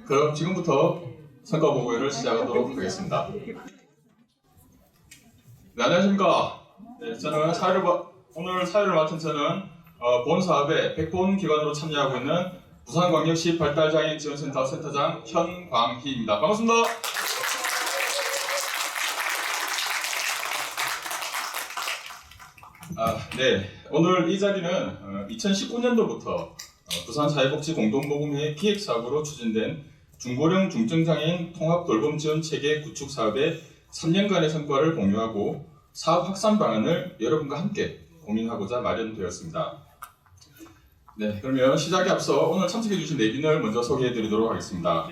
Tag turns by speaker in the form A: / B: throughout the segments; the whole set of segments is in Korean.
A: 그럼 지금부터 성과 보고회를 시작하도록 하겠습니다. 네, 안녕하십니까. 네, 저는 오늘 사회를 맡은 저는 본 사업에 100본 기관으로 참여하고 있는 부산광역시 발달장애인 지원센터 센터장 현광희입니다. 반갑습니다. 네, 오늘 이 자리는 2019년도부터 부산사회복지공동모금회 기획사업으로 추진된 중고령 중증장애인 통합돌봄지원체계 구축 사업의 3년간의 성과를 공유하고 사업 확산 방안을 여러분과 함께 고민하고자 마련되었습니다. 네, 그러면 시작에 앞서 오늘 참석해주신 내빈을 먼저 소개해드리도록 하겠습니다.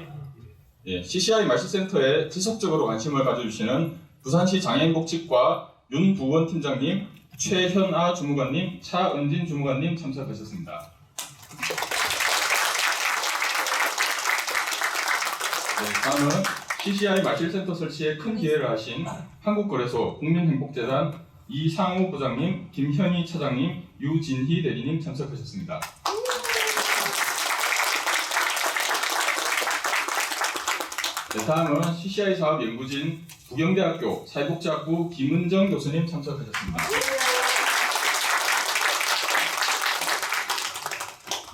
A: 예, CCI 마실센터에 지속적으로 관심을 가져주시는 부산시 장애인복지과 윤부원 팀장님, 최현아 주무관님, 차은진 주무관님 참석하셨습니다. 네, 다음은 CCI 마실센터 설치에 큰 기여를 하신 한국거래소 국민행복재단 이상우 부장님, 김현희 차장님, 유진희 대리님 참석하셨습니다. 네, 다음은 CCI 사업 연구진 부경대학교 사회복지학부 김은정 교수님 참석하셨습니다.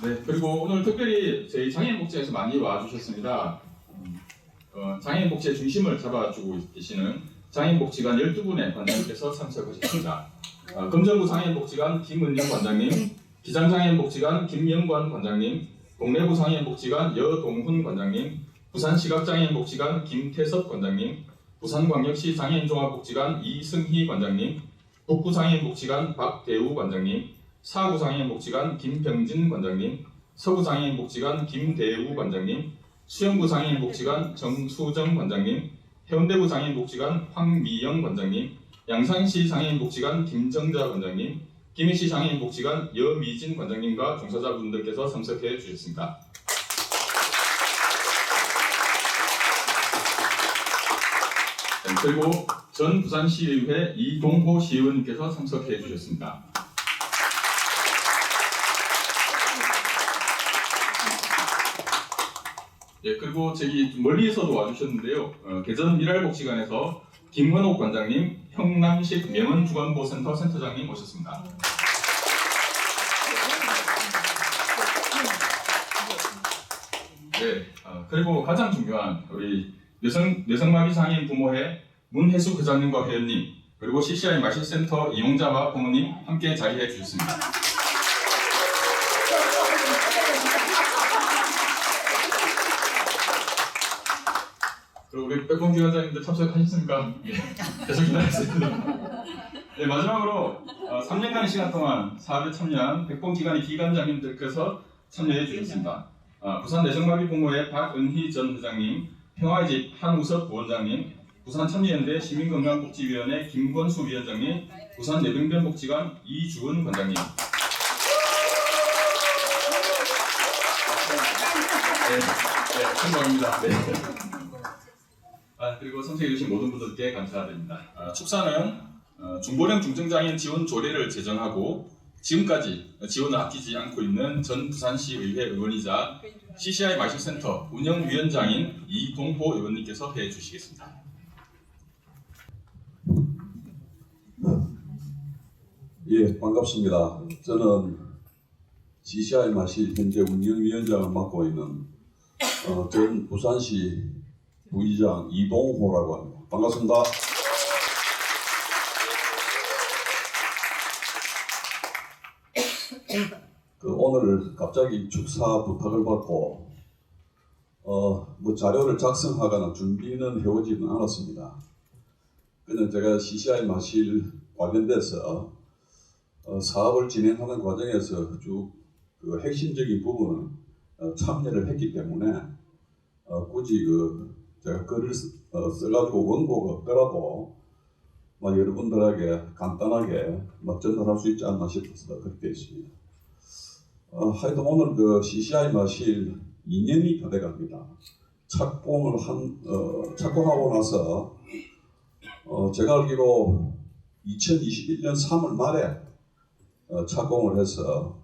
A: 네, 그리고 오늘 특별히 저희 장애인복지에서 많이 와주셨습니다. 장애인복지의 중심을 잡아주고 계시는 장애인복지관 12분의 관장님께서 참석하셨습니다. 금정구 장애인복지관 김은영 관장님, 기장장애인복지관 김영관 관장님, 동래구 장애인복지관 여동훈 관장님, 부산시각장애인복지관 김태섭 관장님, 부산광역시 장애인종합복지관 이승희 관장님, 북부장애인복지관 박대우 관장님, 사구장애인복지관 김병진 관장님, 서구장애인복지관 김대우 관장님, 수영구 장애인복지관 정수정 관장님, 해운대구 장애인복지관 황미영 관장님, 양산시 장애인복지관 김정자 관장님, 김해시 장애인복지관 여미진 관장님과 종사자분들께서 참석해 주셨습니다. 그리고 전 부산시의회 이동호 시의원님께서 참석해 주셨습니다. 예, 그리고 저기 멀리서도 와주셨는데요. 개전 일할복지관에서 김은옥 관장님, 형남식 명언주간보센터 센터장님 오셨습니다. 네, 그리고 가장 중요한 우리 뇌성마비 장애인 부모회 문혜수 회장님과 회원님, 그리고 CCI 마실센터 이용자와 부모님 함께 자리해 주셨습니다. 그리고 우리 백봉 기관장님들 참석하셨습니까? 예, 계속 기다렸습니다. 네, 마지막으로 3년간의 시간 동안 사업에 참여한 백봉 기관의 기관장님들께서 참여해 주셨습니다. 부산 뇌성마비 부모회 박은희 전 회장님, 평화의 집 한우석 부원장님, 부산 참여연대 시민건강복지위원회 김권수 위원장님, 부산 뇌병변복지관 이주은 관장님. 네, 감사합니다. 네. 그리고 참석해주신 모든 분들께 감사드립니다. 축사는 중고령 중증장애인 지원 조례를 제정하고 지금까지 지원을 아끼지 않고 있는 전 부산시 의회 의원이자 CCI 마실센터 운영위원장인 이동호 의원님께서 해주시겠습니다.
B: 예, 반갑습니다. 저는 CCI 마실 현재 운영위원장을 맡고 있는 전 부산시 부의장 이동호라고 합니다. 반갑습니다. 오늘 갑자기 축사 부탁을 받고 뭐 자료를 작성하거나 준비는 해오지는 않았습니다. 그냥 제가 CCI 마실 관련돼서 사업을 진행하는 과정에서 쭉 그 핵심적인 부분은 참여를 했기 때문에 굳이 제가 글을 써가지고 원고가 없더라도 여러분들에게 간단하게 전달할 수 있지 않나 싶어서 그렇게 했습니다. 하여튼 오늘 CCI 마실 2년이 다 돼갑니다. 착공하고 나서 제가 알기로 2021년 3월 말에 착공을 해서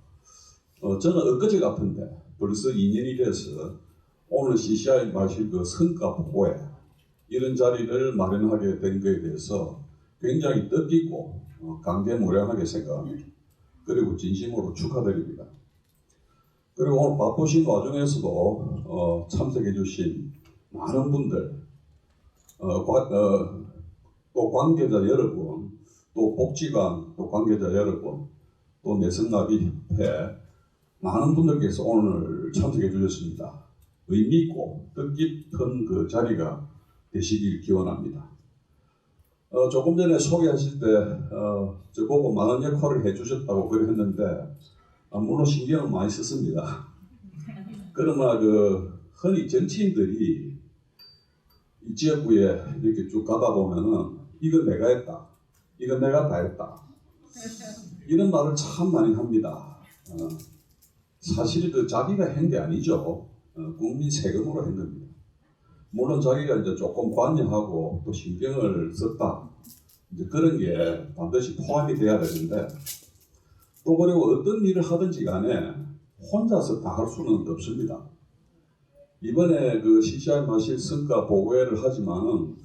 B: 저는 엊그제 같은데 벌써 2년이 돼서 오늘 CCI 마실 그 성과 보고회 이런 자리를 마련하게 된 것에 대해서 굉장히 뜻깊고 감개무량하게 생각합니다. 그리고 진심으로 축하드립니다. 그리고 오늘 바쁘신 와중에서도 참석해 주신 많은 분들, 또 관계자 여러분, 또 복지관, 또 관계자 여러분, 또 내성나비협회 많은 분들께서 오늘 참석해 주셨습니다. 의미 있고 뜻깊은 그 자리가 되시길 기원합니다. 조금 전에 소개하실 때 저보고 많은 역할을 해주셨다고 그래 했는데 물론 신경은 많이 썼습니다. 그러나 흔히 정치인들이 이 지역구에 이렇게 쭉 가다 보면은 이건 내가 했다, 이건 내가 다 했다 이런 말을 참 많이 합니다. 사실 자기가 한 게 아니죠. 국민 세금으로 한 겁니다. 물론 자기가 이제 조금 관여하고 또 신경을 썼다, 이제 그런 게 반드시 포함이 돼야 되는데, 또 그리고 어떤 일을 하든지 간에 혼자서 다 할 수는 없습니다. 이번에 CCI 마실 성과 보고회를 하지만은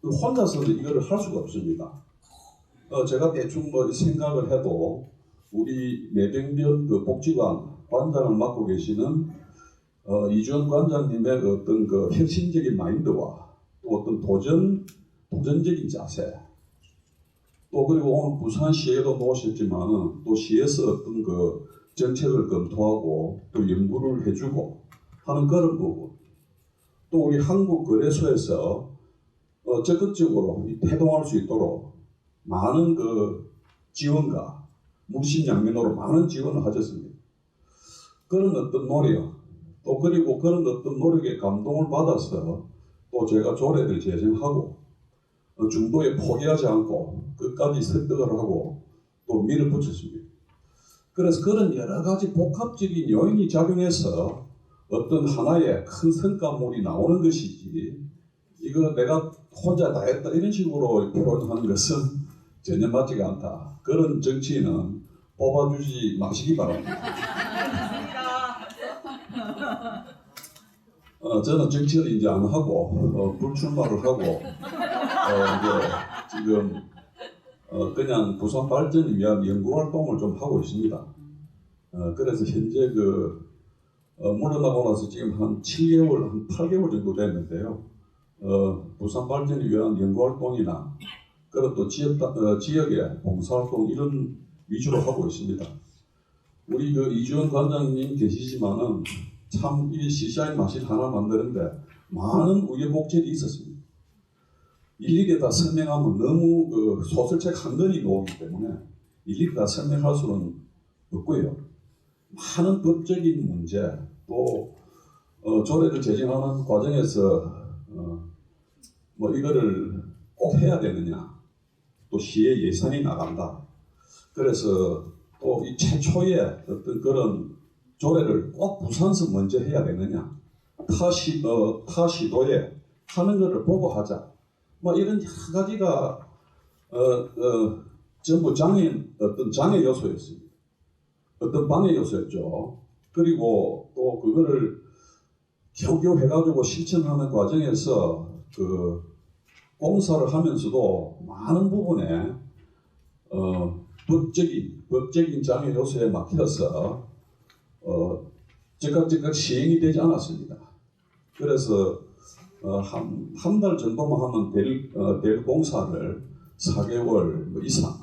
B: 혼자서는 이거를 할 수가 없습니다. 제가 대충 생각을 해도 우리 내병변 복지관 관장을 맡고 계시는 이주원 관장님의 어떤 혁신적인 마인드와 또 어떤 도전적인 자세, 또 그리고 오늘 부산시에도 놓으셨지만은 또 시에서 어떤 정책을 검토하고 또 연구를 해주고 하는 그런 부분, 또 우리 한국거래소에서 적극적으로 태동할 수 있도록 많은 지원과 물심양면으로 많은 지원을 하셨습니다. 그런 어떤 노력, 또 그리고 그런 어떤 노력에 감동을 받아서 또 제가 조례를 제정하고 중도에 포기하지 않고 끝까지 설득을 하고 또 밀어붙였습니다. 그래서 그런 여러 가지 복합적인 요인이 작용해서 어떤 하나의 큰 성과물이 나오는 것이지, 이거 내가 혼자 다 했다 이런 식으로 표현하는 것은 전혀 맞지가 않다. 그런 정치인은 뽑아주지 마시기 바랍니다. 저는 정치를 이제 안 하고 불출마를 하고 이제 지금 그냥 부산 발전을 위한 연구 활동을 좀 하고 있습니다. 그래서 현재 물러나고 나서 지금 한 7개월, 한 8개월 정도 됐는데요. 부산 발전을 위한 연구 활동이나 그런 또 지역의 봉사 활동 이런 위주로 하고 있습니다. 우리 이주원 관장님 계시지만은 참 이 CCI 마실 하나 만드는데 많은 우여곡절이 있었습니다. 일일이 다 설명하면 너무 소설책 한 권이 나오기 때문에 일일이 다 설명할 수는 없고요. 많은 법적인 문제, 또 조례를 제정하는 과정에서 이거를 꼭 해야 되느냐, 또 시의 예산이 나간다. 그래서 또 이 최초의 어떤 그런 조례를 꼭 부산서 먼저 해야 되느냐, 타 시도에 하는 것을 보고 하자. 이런 여러 가지가 전부 어떤 장애 요소였습니다. 어떤 방해 요소였죠. 그리고 또 그거를 겨우겨우 해가지고 실천하는 과정에서 공사를 하면서도 많은 부분에 법적인 장애 요소에 막혀서 즉각 시행이 되지 않았습니다. 그래서 한 달 정도만 하면 될 공사를 4개월 이상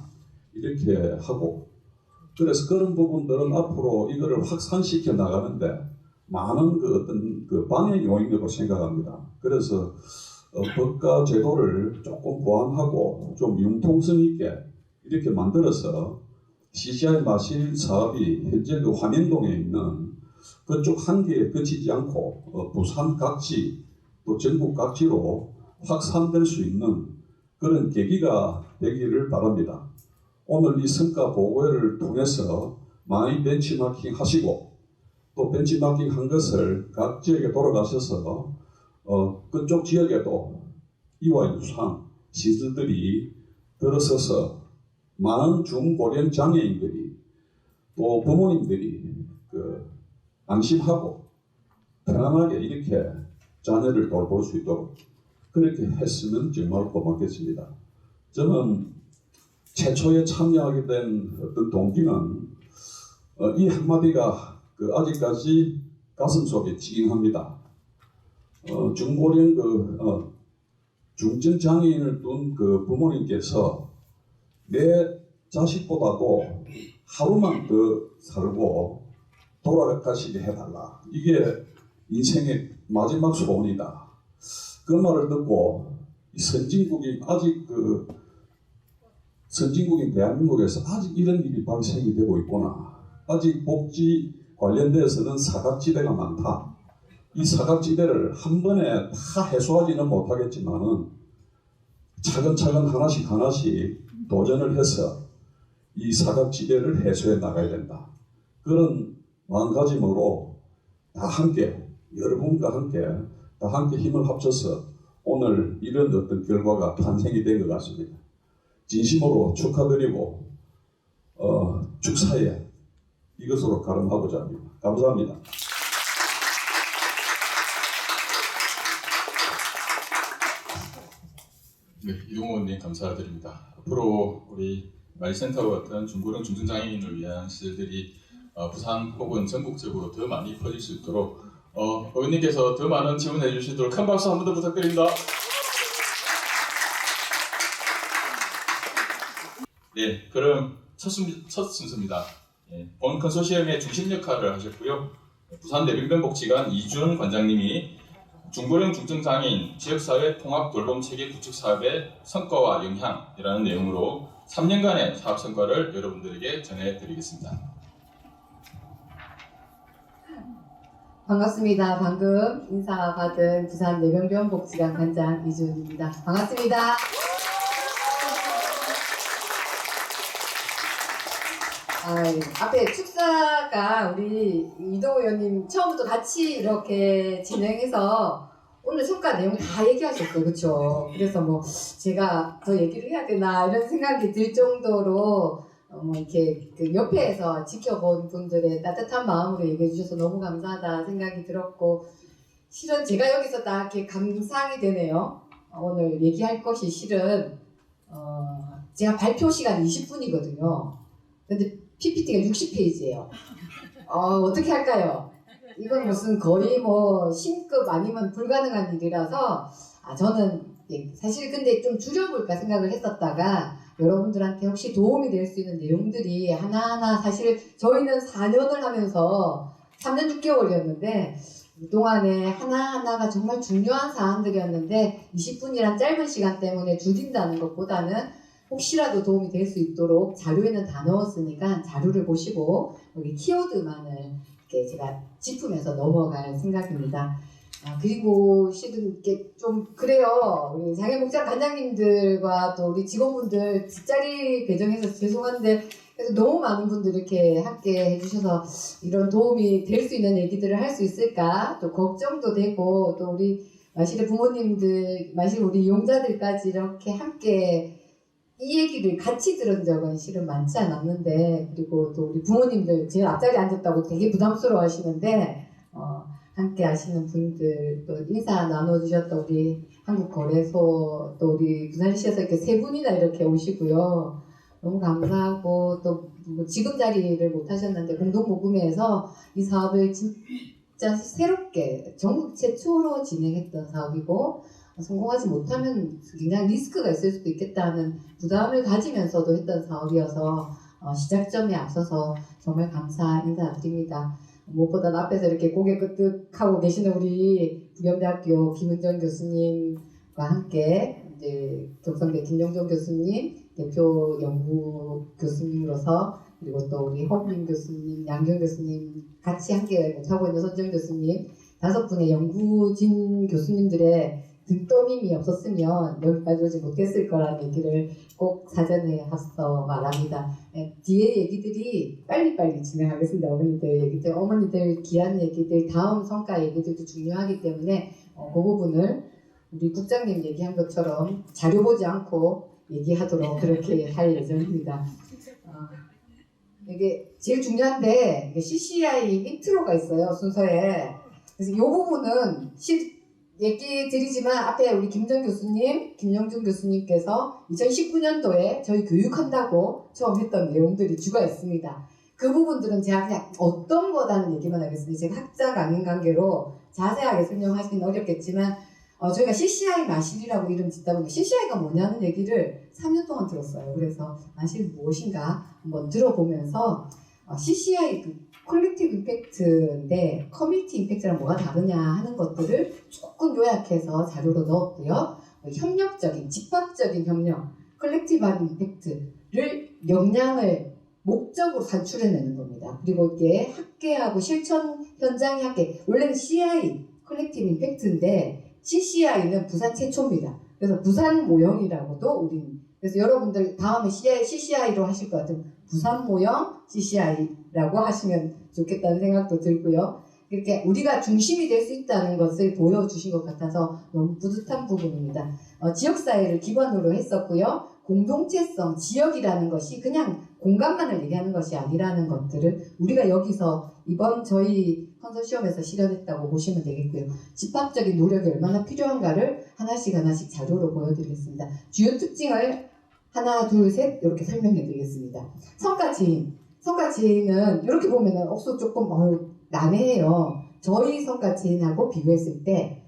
B: 이렇게 하고, 그래서 그런 부분들은 앞으로 이거를 확산시켜 나가는데 많은 어떤 방해 요인이라고 생각합니다. 그래서 법과 제도를 조금 보완하고 좀 융통성 있게 이렇게 만들어서 CCI 마실 사업이 현재 화면동에 있는 그쪽 한계에 그치지 않고 부산 각지 또 전국 각지로 확산될 수 있는 그런 계기가 되기를 바랍니다. 오늘 이 성과 보고회를 통해서 많이 벤치마킹 하시고, 또 벤치마킹 한 것을 각 지역에 돌아가셔서 그쪽 지역에도 이와 유사한 시설들이 들어서서 많은 중고령 장애인들이 또 부모님들이 안심하고 편안하게 이렇게 자녀를 돌볼 수 있도록 그렇게 했으면 정말 고맙겠습니다. 저는 최초에 참여하게 된 어떤 동기는 이 한마디가 아직까지 가슴속에 찡합니다. 중고령 중증 장애인을 둔 부모님께서 내 자식보다도 하루만 더 살고 돌아가시게 해달라. 이게 인생의 마지막 소원이다. 그 말을 듣고 이 선진국인 대한민국에서 아직 이런 일이 발생이 되고 있구나. 아직 복지 관련돼서는 사각지대가 많다. 이 사각지대를 한 번에 다 해소하지는 못하겠지만은 차근차근 하나씩 도전을 해서 이 사각지대를 해소해 나가야 된다. 그런 마음가짐으로 다 함께, 여러분과 함께 다 함께 힘을 합쳐서 오늘 이런 어떤 결과가 탄생이 된 것 같습니다. 진심으로 축하드리고 축사에 이것으로 가름하고자 합니다. 감사합니다.
A: 네, 이동호 의원님 감사드립니다. 앞으로 우리 말센터와 같은 중고령 중증장애인을 위한 시설들이 부산 혹은 전국적으로 더 많이 퍼질 수 있도록 의원님께서 더 많은 지원해 주시도록 큰 박수 한 번 더 부탁드립니다. 네, 그럼 첫 순서입니다. 본 컨소시엄의 중심 역할을 하셨고요. 부산 내병변복지관 이준 관장님이 중고령 중증장애인 지역사회 통합 돌봄 체계 구축 사업의 성과와 영향이라는 내용으로 3년간의 사업 성과를 여러분들에게 전해드리겠습니다.
C: 반갑습니다. 방금 인사받은 부산 내병변복지관 관장 이준입니다. 반갑습니다. 앞에 축사가 우리 이동호 의원님 처음부터 같이 이렇게 진행해서 오늘 성과 내용 다 얘기하셨어요. 그렇죠? 그래서 뭐 제가 더 얘기를 해야 되나 이런 생각이 들 정도로 이렇게 옆에서 지켜본 분들의 따뜻한 마음으로 얘기해 주셔서 너무 감사하다 생각이 들었고, 실은 제가 여기서 딱 이렇게 감상이 되네요. 오늘 얘기할 것이 실은 제가 발표 시간 20분이거든요. 근데 PPT가 60페이지예요. 어떻게 할까요? 이건 무슨 거의 뭐 신급 아니면 불가능한 일이라서 저는 사실 근데 좀 줄여볼까 생각을 했었다가 여러분들한테 혹시 도움이 될 수 있는 내용들이 하나하나, 사실 저희는 4년을 하면서 3년 6개월이었는데 그동안에 하나하나가 정말 중요한 사안들이었는데 20분이란 짧은 시간 때문에 줄인다는 것보다는 혹시라도 도움이 될 수 있도록 자료에는 다 넣었으니까 자료를 보시고 여기 키워드만을 이렇게 제가 짚으면서 넘어갈 생각입니다. 그리고 실은 이렇게 좀 그래요. 우리 장애복지관 관장님들과 또 우리 직원분들 뒷자리 배정해서 죄송한데, 그래서 너무 많은 분들이 이렇게 함께 해주셔서 이런 도움이 될 수 있는 얘기들을 할 수 있을까 또 걱정도 되고, 또 우리 마실의 부모님들, 마실 우리 이용자들까지 이렇게 함께 이 얘기를 같이 들은 적은 실은 많지 않았는데, 그리고 또 우리 부모님들 제일 앞자리에 앉았다고 되게 부담스러워 하시는데 함께 하시는 분들, 또 인사 나눠주셨던 우리 한국거래소, 또 우리 부산시에서 이렇게 세 분이나 이렇게 오시고요. 너무 감사하고, 또 뭐 지금 자리를 못 하셨는데 공동모금회에서 이 사업을 진짜 새롭게 전국 최초로 진행했던 사업이고, 성공하지 못하면 굉장히 리스크가 있을 수도 있겠다는 부담을 가지면서도 했던 사업이어서 시작점에 앞서서 정말 감사 인사드립니다. 무엇보다 앞에서 이렇게 고개 끄덕하고 계시는 우리 부경대학교 김은정 교수님과 함께 이제 경성대 김영종 교수님, 대표 연구 교수님으로서, 그리고 또 우리 허민 교수님, 양경 교수님 같이 함께 하고 있는 손정 교수님, 5분의 연구진 교수님들의 등떠밈이 없었으면 여기까지 오지 못했을 거라는 얘기를 꼭 사전에 앞서 말합니다. 뒤에 얘기들이 빨리빨리 진행하겠습니다. 어머니들 귀한 얘기들, 다음 성과 얘기들도 중요하기 때문에 그 부분을 우리 국장님 얘기한 것처럼 자료 보지 않고 얘기하도록 그렇게 할 예정입니다. 이게 제일 중요한데 CCI 인트로가 있어요, 순서에. 그래서 이 부분은 얘기 드리지만 앞에 우리 김정 교수님, 김영준 교수님께서 2019년도에 저희 교육한다고 처음 했던 내용들이 주가 있습니다. 그 부분들은 제가 그냥 어떤 거다는 얘기만 하겠습니다. 제가 학자 강인 관계로 자세하게 설명하기는 어렵겠지만 저희가 CCI 마실이라고 이름 짓다 보니까 CCI가 뭐냐는 얘기를 3년 동안 들었어요. 그래서 마실 무엇인가 한번 들어보면서 CCI 콜렉티브 임팩트인데 커뮤니티 임팩트랑 뭐가 다르냐 하는 것들을 조금 요약해서 자료로 넣었고요. 협력적인, 집합적인 협력, 컬렉티브한 임팩트를 역량을 목적으로 산출해내는 겁니다. 그리고 이게 학계하고 실천 현장의 학계, 원래는 CI, 컬렉티브 임팩트인데 CCI는 부산 최초입니다. 그래서 부산 모형이라고도 우리는 그래서 여러분들 다음에 CCI로 하실 것 같으면 부산 모형 CCI라고 하시면 좋겠다는 생각도 들고요. 이렇게 우리가 중심이 될 수 있다는 것을 보여주신 것 같아서 너무 뿌듯한 부분입니다. 지역사회를 기반으로 했었고요. 공동체성, 지역이라는 것이 그냥 공간만을 얘기하는 것이 아니라는 것들을 우리가 여기서 이번 저희 컨소시엄에서 실현했다고 보시면 되겠고요. 집합적인 노력이 얼마나 필요한가를 하나씩 자료로 보여드리겠습니다. 주요 특징을 하나, 둘, 셋 이렇게 설명해 드리겠습니다. 성과지인은 이렇게 보면은 억수 조금 난해해요. 저희 성과지인하고 비교했을 때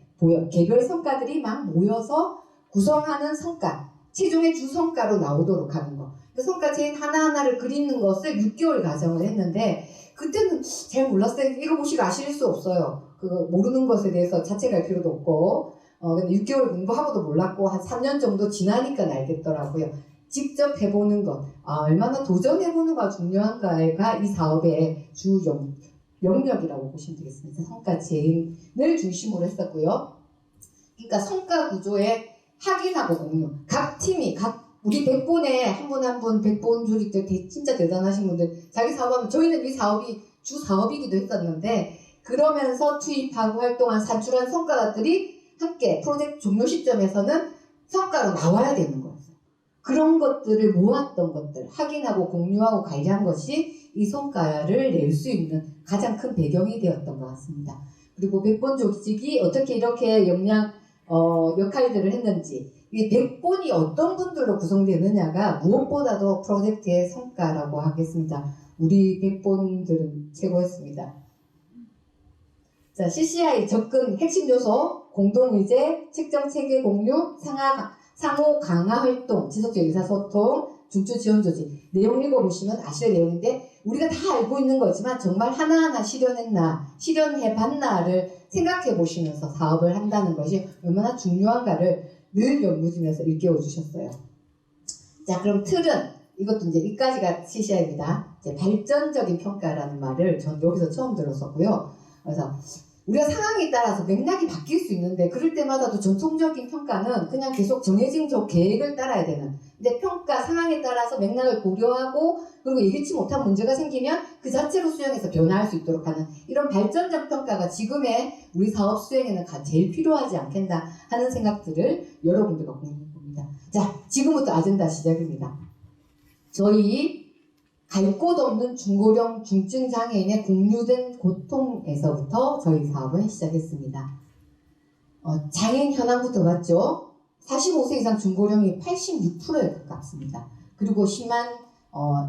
C: 개별 성과들이 막 모여서 구성하는 성과, 최종의 주성과로 나오도록 하는 거. 그 성과지인 하나하나를 그리는 것을 6개월 과정을 했는데 그때는 잘 몰랐어요. 이거 보시고 아실 수 없어요. 그거 모르는 것에 대해서 자책할 필요도 없고 근데 6개월 공부하고도 몰랐고 한 3년 정도 지나니까 알겠더라고요. 직접 해보는 것, 얼마나 도전해보는가 중요한가가 이 사업의 주 영역이라고 보시면 되겠습니다. 성과 제인을 중심으로 했었고요. 그러니까 성과 구조의 확인하고 공유. 각 팀이, 우리 100분에 한 분 한 분 100분 조직들 진짜 대단하신 분들 자기 사업하면 저희는 이 사업이 주 사업이기도 했었는데 그러면서 투입하고 활동한 산출한 성과들이 함께 프로젝트 종료 시점에서는 성과로 나와야 되는 거예요. 그런 것들을 모았던 것들, 확인하고 공유하고 관리한 것이 이 성과를 낼 수 있는 가장 큰 배경이 되었던 것 같습니다. 그리고 100번 조직이 어떻게 이렇게 역할들을 했는지, 이 100번이 어떤 분들로 구성되느냐가 무엇보다도 프로젝트의 성과라고 하겠습니다. 우리 100번들은 최고였습니다. 자, CCI 접근 핵심 요소, 공동의제, 측정 체계 공유, 상호 강화 활동, 지속적 의사소통, 중추 지원 조직. 내용 읽어보시면 아실 내용인데 우리가 다 알고 있는 거지만 정말 하나하나 실현해봤나를 생각해 보시면서 사업을 한다는 것이 얼마나 중요한가를 늘 연구진에서 일깨워 주셨어요. 자, 그럼 틀은 이것도 이제 이까지가 CCI입니다. 이제 발전적인 평가라는 말을 전 여기서 처음 들었었고요. 그래서 우리가 상황에 따라서 맥락이 바뀔 수 있는데 그럴 때마다도 전통적인 평가는 그냥 계속 정해진 계획을 따라야 되는 근데 평가 상황에 따라서 맥락을 고려하고 그리고 예기치 못한 문제가 생기면 그 자체로 수용해서 변화할 수 있도록 하는 이런 발전적 평가가 지금의 우리 사업 수행에는 제일 필요하지 않겠나 하는 생각들을 여러분들과 공유해 봅니다. 자, 지금부터 아젠다 시작입니다. 저희 갈 곳 없는 중고령 중증 장애인의 공유된 고통에서부터 저희 사업을 시작했습니다. 장애인 현황부터 봤죠. 45세 이상 중고령이 86%에 가깝습니다. 그리고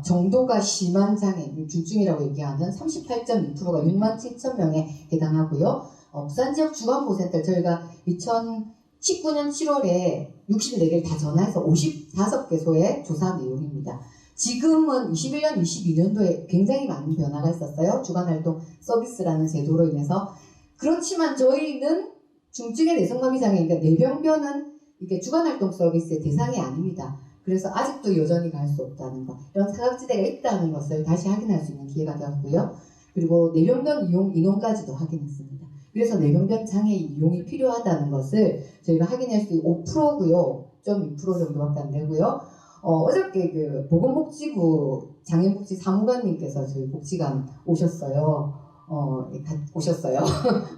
C: 정도가 심한 장애인, 중증이라고 얘기하는 38.2%가 6만 7천 명에 해당하고요. 부산 지역 주간보센터 저희가 2019년 7월에 64개를 다 전화해서 55개소에 조사한 내용입니다. 지금은 21년, 22년도에 굉장히 많은 변화가 있었어요. 주간활동 서비스라는 제도로 인해서. 그렇지만 저희는 중증의 내성마비 장애인과 뇌병변은 이게 주간활동 서비스의 대상이 아닙니다. 그래서 아직도 여전히 갈 수 없다는 것, 이런 사각지대가 있다는 것을 다시 확인할 수 있는 기회가 되었고요. 그리고 뇌병변 이용 인원까지도 확인했습니다. 그래서 뇌병변 장애인 이용이 필요하다는 것을 저희가 확인할 수 있는 5%고요. 0.2% 정도밖에 안 되고요. 어저께 그 보건복지부 장애인복지 사무관님께서 저희 복지관 오셨어요.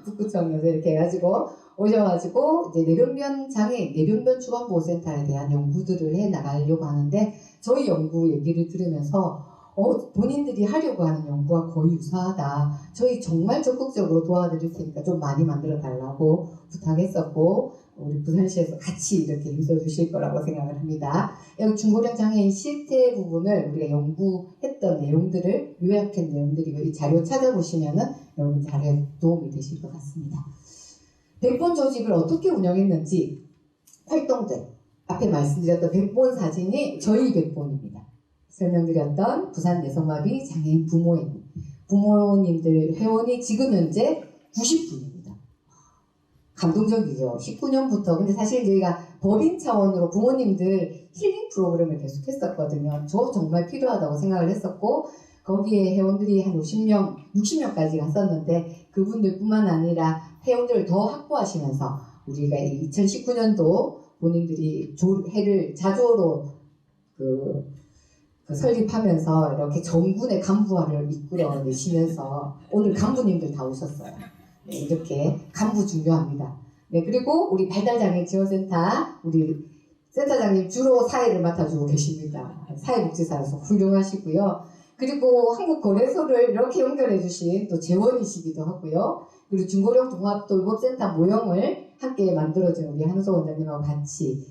C: 북구청에서 이렇게 해가지고 오셔가지고 이제 뇌병변 장애인, 뇌병변 주간보호센터에 대한 연구들을 해 나가려고 하는데 저희 연구 얘기를 들으면서 본인들이 하려고 하는 연구와 거의 유사하다. 저희 정말 적극적으로 도와드릴 테니까 좀 많이 만들어 달라고 부탁했었고 우리 부산시에서 같이 이렇게 힘써주실 거라고 생각을 합니다. 여기 중고령 장애인 실태 부분을 우리가 연구했던 내용들을 요약한 내용들이고 이 자료 찾아보시면은 여러분 자료에 도움이 되실 것 같습니다. 백본 조직을 어떻게 운영했는지 활동들 앞에 말씀드렸던 백본 사진이 저희 백본입니다. 설명드렸던 부산 내성마비 장애인 부모님들 회원이 지금 현재 90분입니다. 감동적이죠. 19년부터. 근데 사실 저희가 법인 차원으로 부모님들 힐링 프로그램을 계속 했었거든요. 저 정말 필요하다고 생각을 했었고 거기에 회원들이 한 50명, 60명까지 갔었는데 그분들뿐만 아니라 회원들을 더 확보하시면서 우리가 2019년도 본인들이 해를 자조로 설립하면서 이렇게 정군의 간부화를 이끌어내시면서 오늘 간부님들 다 오셨어요. 네, 이렇게 간부 중요합니다. 네, 그리고 우리 발달장애 지원센터 우리 센터장님 주로 사회를 맡아주고 계십니다. 사회복지사로서 훌륭하시고요. 그리고 한국거래소를 이렇게 연결해 주신 또 재원이시기도 하고요. 그리고 중고령 종합돌봄센터 모형을 함께 만들어준 우리 한소 원장님하고 같이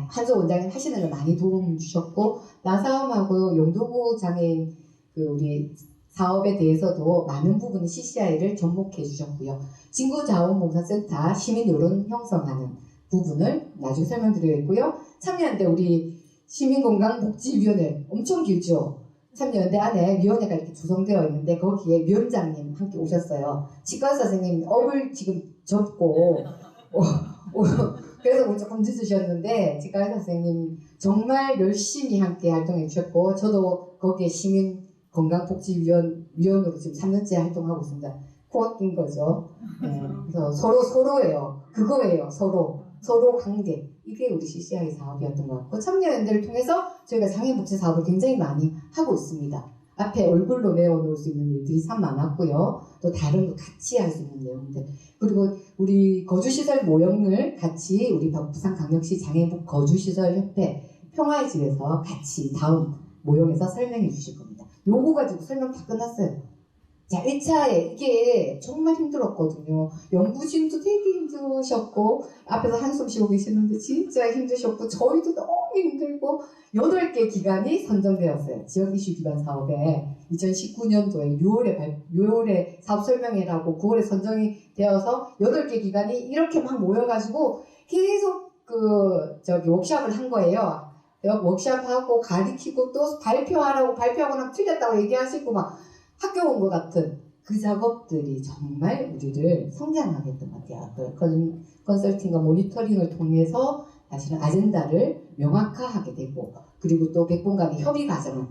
C: 한소 원장님 하시는 걸 많이 도움 주셨고 나사움하고 용도구 장애인 우리 사업에 대해서도 많은 부분의 CCI를 접목해 주셨고요. 진구자원봉사센터 시민 여론 형성하는 부분을 나중에 설명드리겠고요. 참여연대 우리 시민건강복지위원회 엄청 길죠. 참여연대 안에 위원회가 이렇게 조성되어 있는데 거기에 위원장님 함께 오셨어요. 치과의사 선생님 업을 지금 접고 그래서 오늘 조금 늦으셨는데 치과의사 선생님 정말 열심히 함께 활동해 주셨고 저도 거기에 시민건강복지위원으로 지금 3년째 활동하고 있습니다. 코가 낀 거죠. 네, 그래서 서로예요. 그거예요. 서로 관계. 이게 우리 CCI 사업이었던 것 같고 참여연대를 통해서 저희가 장애복지 사업을 굉장히 많이 하고 있습니다. 앞에 얼굴로 내어놓을 수 있는 일들이 참 많았고요. 또 다른 거 같이 할 수 있는 내용들. 그리고 우리 거주시설 모형을 같이 우리 부산광역시 장애복 거주시설협회 평화의 집에서 같이 다음 모형에서 설명해 주실 겁니다. 요거 가지고 설명 다 끝났어요. 자, 1차에 이게 정말 힘들었거든요. 연구진도 되게 힘드셨고 앞에서 한숨 쉬고 계시는데 진짜 힘드셨고 저희도 너무 힘들고 8개 기관이 선정되었어요. 지역 이슈 기반 사업에 2019년도에 6월에 사업 설명회라고 9월에 선정이 되어서 8개 기관이 이렇게 막 모여가지고 계속 워크숍을 한 거예요. 워크숍하고 가리키고 또 발표하고 나면 틀렸다고 얘기하시고 막 학교 온 것 같은 그 작업들이 정말 우리를 성장하게 했던 것 같아요. 컨설팅과 모니터링을 통해서 사실은 아젠다를 명확화하게 되고 그리고 또 백본간의 협의 과정을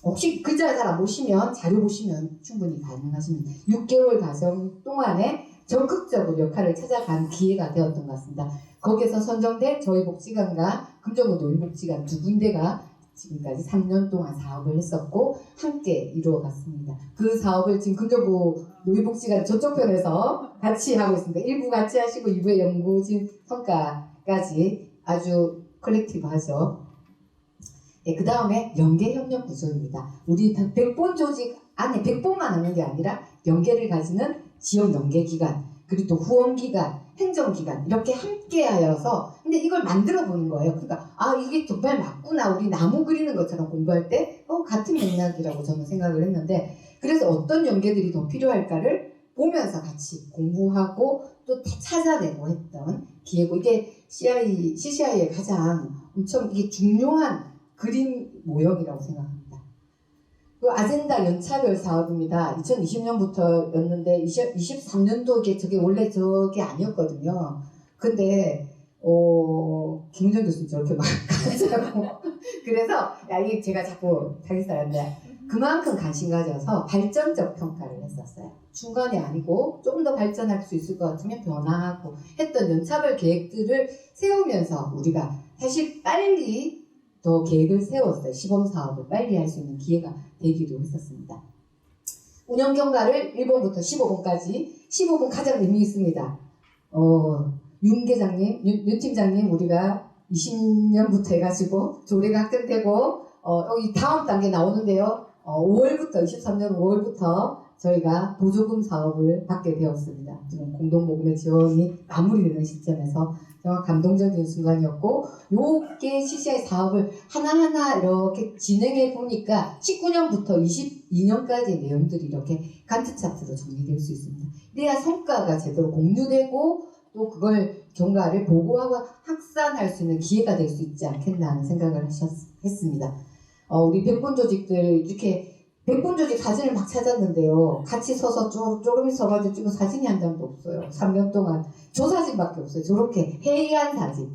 C: 혹시 글자를 잘 안 보시면 자료 보시면 충분히 가능하십니다. 6개월 과정 동안에 적극적으로 역할을 찾아간 기회가 되었던 것 같습니다. 거기에서 선정된 저희 복지관과 금정구 노인복지관 두 군데가 지금까지 3년 동안 사업을 했었고 함께 이루어갔습니다. 그 사업을 지금 금정구 노인복지관 저쪽 편에서 같이 하고 있습니다. 1부 같이 하시고 2부의 연구진 성과까지 아주 컬렉티브하죠. 네, 그 다음에 연계협력 구조입니다. 우리 백본 조직 안에 백본만 하는 게 아니라 연계를 가지는 지역 연계기관 그리고 또 후원기관 행정기관 이렇게 함께하여서 근데 이걸 만들어 보는 거예요. 그러니까 이게 정말 맞구나. 우리 나무 그리는 것처럼 공부할 때 같은 맥락이라고 저는 생각을 했는데 그래서 어떤 연계들이 더 필요할까를 보면서 같이 공부하고 또 찾아내고 했던 기회고 이게 CCI의 가장 엄청 이게 중요한 그림 모형이라고 생각합니다. 그 아젠다 연차별 사업입니다. 2020년부터였는데 23년도에 저게 원래 저게 아니었거든요. 근데 김은정 교수님 저렇게 막 가자고 그래서 이게 제가 자꾸 자기 사람인데 그만큼 관심 가져서 발전적 평가를 했었어요. 중간이 아니고 조금 더 발전할 수 있을 것 같으면 변화하고 했던 연차별 계획들을 세우면서 우리가 사실 빨리 더 계획을 세웠어요. 시범사업을 빨리 할 수 있는 기회가 되기도 했었습니다. 운영경과를 1번부터 15번까지 15번 가장 의미 있습니다. 윤 계장님, 윤 팀장님 우리가 20년부터 해가지고 조례가 확정되고 여기 다음 단계 나오는데요. 5월부터 23년 5월부터 저희가 보조금 사업을 받게 되었습니다. 지금 공동모금의 지원이 마무리되는 시점에서 정말 감동적인 순간이었고 요게 CCI 사업을 하나하나 이렇게 진행해 보니까 19년부터 22년까지 내용들이 이렇게 간트 차트로 정리될 수 있습니다. 이래야 성과가 제대로 공유되고 또 그걸 경과를 보고하고 확산할 수 있는 기회가 될 수 있지 않겠나 하는 생각을 했습니다. 우리 백본 조직들 이렇게 백본 조직 사진을 막 찾았는데요. 같이 서서 쪼그미 서가지고 찍은 사진이 한 장도 없어요. 3년 동안 저 사진밖에 없어요. 저렇게 회의한 사진.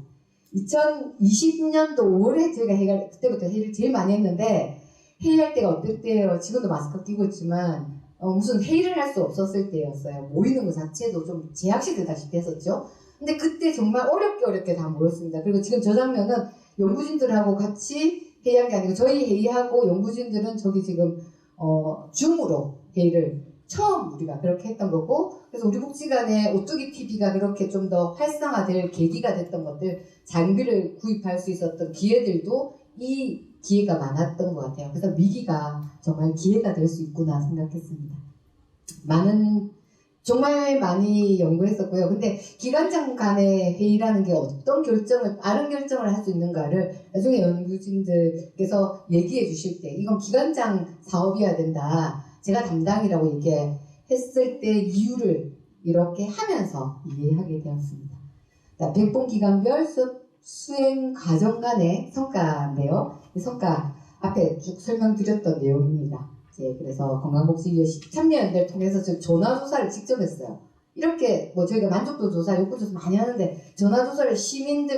C: 2020년도 5월에 저희가 회의를 그때부터 회의를 제일 많이 했는데 회의할 때가 어떨 때예요? 지금도 마스크 끼고 있지만 무슨 회의를 할 수 없었을 때였어요. 모이는 것 자체도 좀 제약시되다시피 했었죠. 근데 그때 정말 어렵게 다 모였습니다. 그리고 지금 저 장면은 연구진들하고 같이 회의한 게 아니고 저희 회의하고 연구진들은 저기 지금 줌으로 회의를 처음 우리가 그렇게 했던 거고, 그래서 우리 복지관에 오뚜기 TV가 그렇게 좀 더 활성화될 계기가 됐던 것들, 장비를 구입할 수 있었던 기회들도 이 기회가 많았던 것 같아요. 그래서 위기가 정말 기회가 될 수 있구나 생각했습니다. 정말 많이 연구했었고요. 근데 기관장 간의 회의라는 게 어떤 빠른 결정을 할 수 있는가를 나중에 연구진들께서 얘기해 주실 때 이건 기관장 사업이어야 된다. 제가 담당이라고 얘기했을 때 이유를 이렇게 하면서 이해하게 되었습니다. 백본 기간별 수행 과정 간의 성과인데요. 이 성과 앞에 쭉 설명드렸던 내용입니다. 그래서 건강복지위에 참여연대를 통해서 전화조사를 직접 했어요. 이렇게 저희가 만족도 조사, 욕구 조사 많이 하는데 전화조사를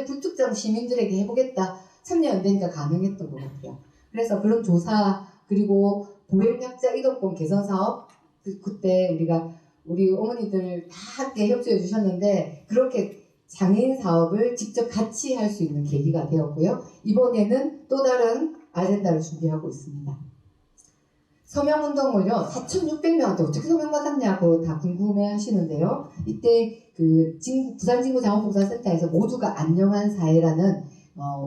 C: 불특정 시민들에게 해보겠다. 참여연대니까 가능했던 것 같아요. 그래서 그런 조사, 그리고 보행약자 이동권 개선 사업, 그때 우리 어머니들 다 함께 협조해 주셨는데 그렇게 장애인 사업을 직접 같이 할 수 있는 계기가 되었고요. 이번에는 또 다른 아젠다를 준비하고 있습니다. 서명운동을요, 4,600명한테 어떻게 서명받았냐고 다 궁금해 하시는데요. 이때 부산진구자원봉사센터에서 모두가 안녕한 사회라는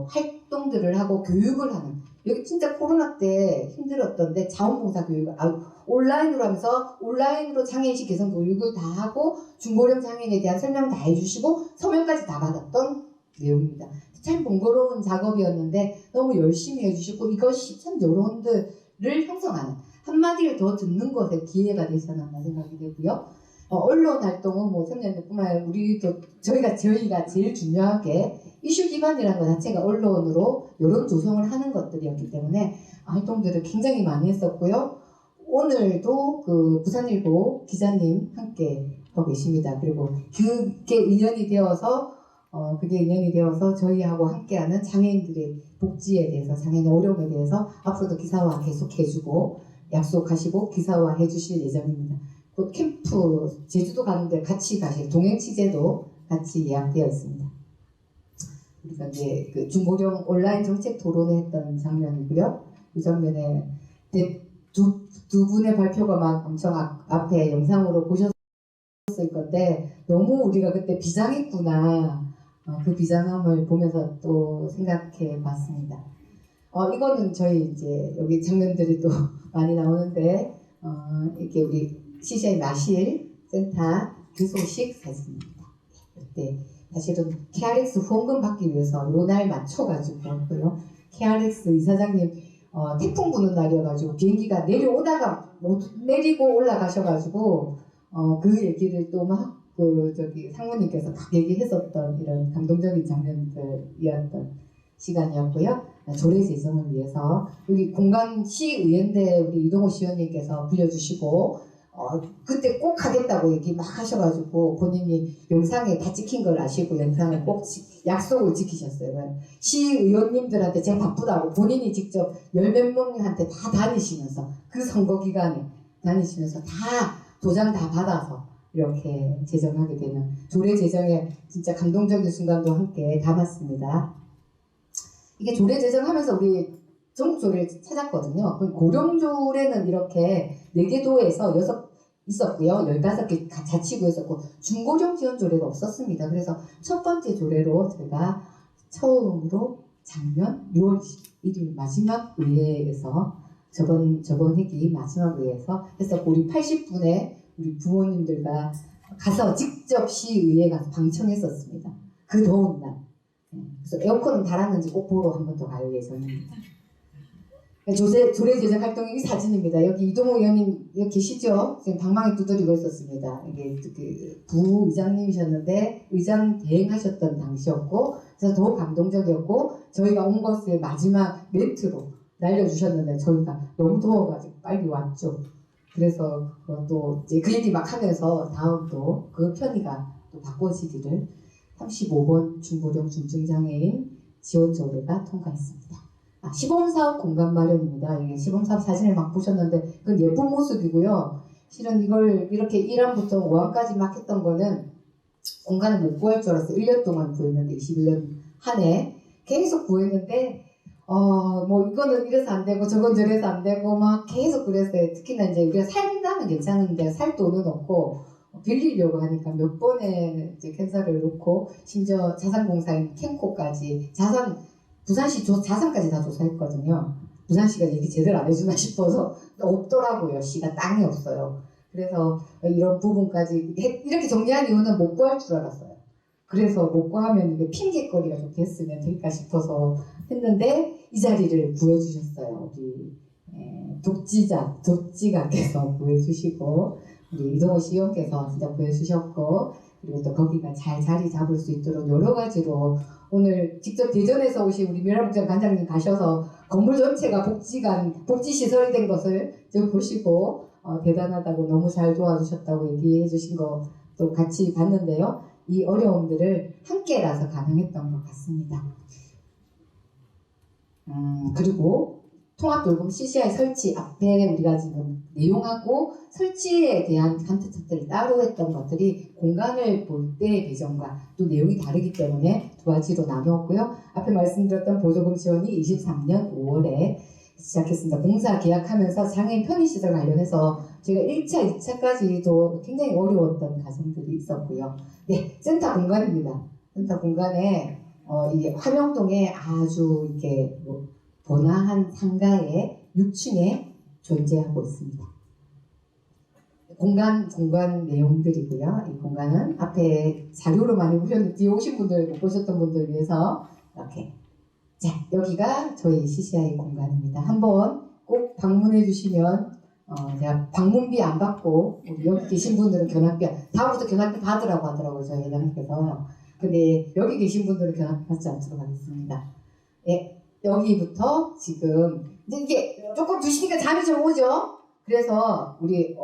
C: 활동들을 하고 교육을 하는, 여기 진짜 코로나 때 힘들었던데 자원봉사 교육을 온라인으로 하면서 온라인으로 장애인식 개선 교육을 다 하고 중고령 장애인에 대한 설명 다 해주시고 서명까지 다 받았던 내용입니다. 참 번거로운 작업이었는데 너무 열심히 해주시고 이것이 참 여론들을 형성하는, 한마디를 더 듣는 것에 기회가 되지 않았나 생각이 되고요. 언론 활동은 참여연대뿐만 아니라 저희가 제일 중요하게 이슈 기반이라는 것 자체가 언론으로 여론 조성을 하는 것들이었기 때문에 활동들을 굉장히 많이 했었고요. 오늘도 부산일보 기자님 함께 하고 계십니다. 그리고 그게 인연이 되어서 저희하고 함께하는 장애인들의 복지에 대해서, 장애인의 어려움에 대해서 앞으로도 기사화 계속 해주고 약속하시고 기사화 해주실 예정입니다. 곧 캠프 제주도 가는데 같이 가실 동행 취재도 같이 예약되어 있습니다. 우리가 이제 중고령 온라인 정책 토론회 했던 장면이고요. 이 장면에 두 분의 발표가 막 엄청 앞에 영상으로 보셨을 건데 너무 우리가 그때 비장했구나. 그 비장함을 보면서 또 생각해 봤습니다. 이거는 저희 이제 여기 장면들이 또 많이 나오는데 이렇게 우리 CCI 마실 센터 교소식 사진입니다. 그때 사실은 KRX 후원금 받기 위해서 요 날 맞춰가지고 왔고요. KRX 이사장님 태풍 부는 날이어가지고 비행기가 내려오다가 못 내리고 올라가셔가지고 그 얘기를 또 막 상무님께서 막 얘기했었던 이런 감동적인 장면들이었던 시간이었고요. 조례 제정을 위해서 여기 공간시의회인데 우리 이동호 시의원님께서 불려주시고 그때 꼭 하겠다고 얘기 막 하셔가지고 본인이 영상에 다 찍힌 걸 아시고 영상을 꼭 약속을 지키셨어요. 시의원님들한테 제가 바쁘다고 본인이 직접 10몇 명한테 다 다니시면서 그 선거 기간에 다니시면서 다 도장 다 받아서 이렇게 제정하게 되는 조례 제정에 진짜 감동적인 순간도 함께 담았습니다. 이게 조례 제정하면서 우리 전국 조례를 찾았거든요. 고령 조례는 이렇게 4개 도에서 6 있었고요. 15개 자치구에 있었고 중고령 지원 조례가 없었습니다. 그래서 첫 번째 조례로 제가 처음으로 작년 6월 21일 마지막 의회에서 저번 회기 마지막 회에서 해서 우리 80분의 우리 부모님들과 가서 직접 시의회에 가서 방청했었습니다. 그 더운 날. 그래서 에어컨은 달았는지 꼭 보러 한 번 더 갈 예정입니다. 조례제정 활동의 이 사진입니다. 여기 이동호 의원님 여기 계시죠? 지금 방망이 두드리고 있었습니다. 이게 그 부의장님이셨는데 의장 대행하셨던 당시였고, 그래서 더 감동적이었고, 저희가 온 것을 마지막 멘트로 날려주셨는데 저희가 너무 더워가지고 빨리 왔죠. 그래서 또 이제 그 얘기 막 하면서 다음 또 그 편의가 또 바꿔지기를 35번 중고령 중증장애인 지원조례가 통과했습니다. 시범사업 공간 마련입니다. 이게 시범사업 사진을 막 보셨는데 그건 예쁜 모습이고요. 실은 이걸 이렇게 1화부터 5화까지 막 했던 거는 공간을 못 구할 줄 알았어요. 1년 동안 구했는데 21년 한 해 계속 구했는데 뭐 이거는 이래서 안 되고 저건 저래서 안 되고 막 계속 그랬어요. 특히나 이제 우리가 살다면 괜찮은데 살 돈은 없고 빌리려고 하니까 몇 번의 이제 캔사를 놓고 심지어 자산공사인 캠코까지 부산시 자산까지 다 조사했거든요. 부산시가 얘기 제대로 안 해주나 싶어서 없더라고요. 시가 땅이 없어요. 그래서 이런 부분까지 이렇게 정리한 이유는 못 구할 줄 알았어요. 그래서 못 구하면 이게 핑계거리가 좀 됐으면 될까 싶어서 했는데 이 자리를 구해주셨어요. 우리 독지가께서 구해주시고 우리 이동호 시의원께서 진짜 구해주셨고 그리고 또 거기가 잘 자리 잡을 수 있도록 여러 가지로 오늘 직접 대전에서 오신 우리 미라복장 관장님 가셔서 건물 전체가 복지시설이 된 것을 좀 보시고 대단하다고 너무 잘 도와주셨다고 얘기해 주신 것도 같이 봤는데요. 이 어려움들을 함께라서 가능했던 것 같습니다. 그리고 통합돌봄 CCI 설치 앞에 우리가 지금 내용하고 설치에 대한 간트 차트를 따로 했던 것들이 공간을 볼 때의 배정과 또 내용이 다르기 때문에 두 가지로 나누었고요. 앞에 말씀드렸던 보조금 지원이 23년 5월에 시작했습니다. 공사 계약하면서 장애인 편의시설 관련해서 제가 1차, 2차까지도 굉장히 어려웠던 과정들이 있었고요. 네, 센터 공간입니다. 센터 공간에 이 화명동에 아주 이렇게 번화한 상가의 6층에 존재하고 있습니다. 공간 내용들이고요. 이 공간은 앞에 자료로 많이 보셨는데 뒤에 오신 분들 못 보셨던 분들 위해서 이렇게 자 여기가 저희 CCI 공간입니다. 한번 꼭 방문해 주시면 제가 방문비 안 받고 우리 여기 계신 분들은 견학비 다음부터 견학비 받으라고 하더라고요. 저희 회장님께서. 근데 여기 계신 분들은 견학비 받지 않도록 하겠습니다. 예, 여기부터 지금 이게 조금 두시니까 잠이 좀 오죠. 그래서 우리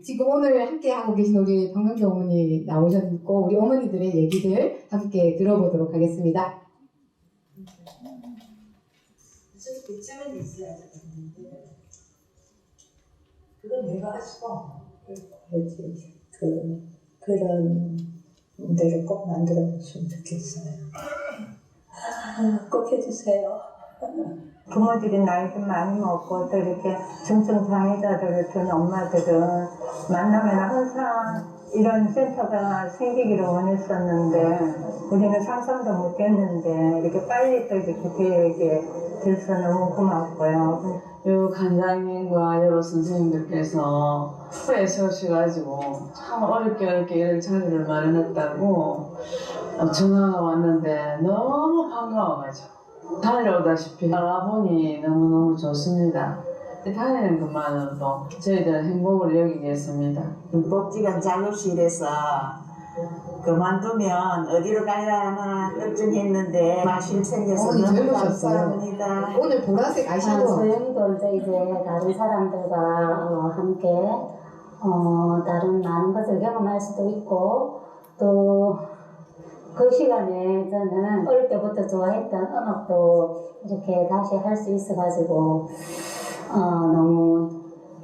C: 지금 오늘 함께 하고 계신 우리 박명주 어머니 나오셨고 우리 어머니들의 얘기들 함께 들어보도록 하겠습니다.
D: 그쯤은 있어야죠. 그건 내가 하시고 그런 데를 꼭 만들어 보시면 좋겠어요. 꼭 해주세요.
E: 부모들이 나이 좀 많이 먹고 또 이렇게 중증장애자들을 둔 엄마들은 만나면 항상 이런 센터가 생기기를 원했었는데 우리는 상상도 못했는데 이렇게 빨리 또 이렇게 계획에 들어서 너무 고맙고요.
F: 요 관장님과 여러 선생님들께서 후에 세우셔가지고 참 어렵게 이런 자리를 마련했다고 전화가 왔는데 너무 반가워가지고 달려오다시피 알아보니 너무너무 좋습니다. 다니는 것만으로도 저희들은 행복을 여기겠습니다.
G: 복지관 작업실에서 그만두면 어디로 가야 하나 걱정했는데 마실 생겨서
C: 어머니
G: 너무
C: 젊으셨어요.
G: 감사합니다.
C: 오늘 보라색 아이섀도우
H: 저희도 이제 다른 사람들과 함께 다른 많은 것을 경험할 수도 있고 또 그 시간에 저는 어릴 때부터 좋아했던 음악도 이렇게 다시 할 수 있어가지고 너무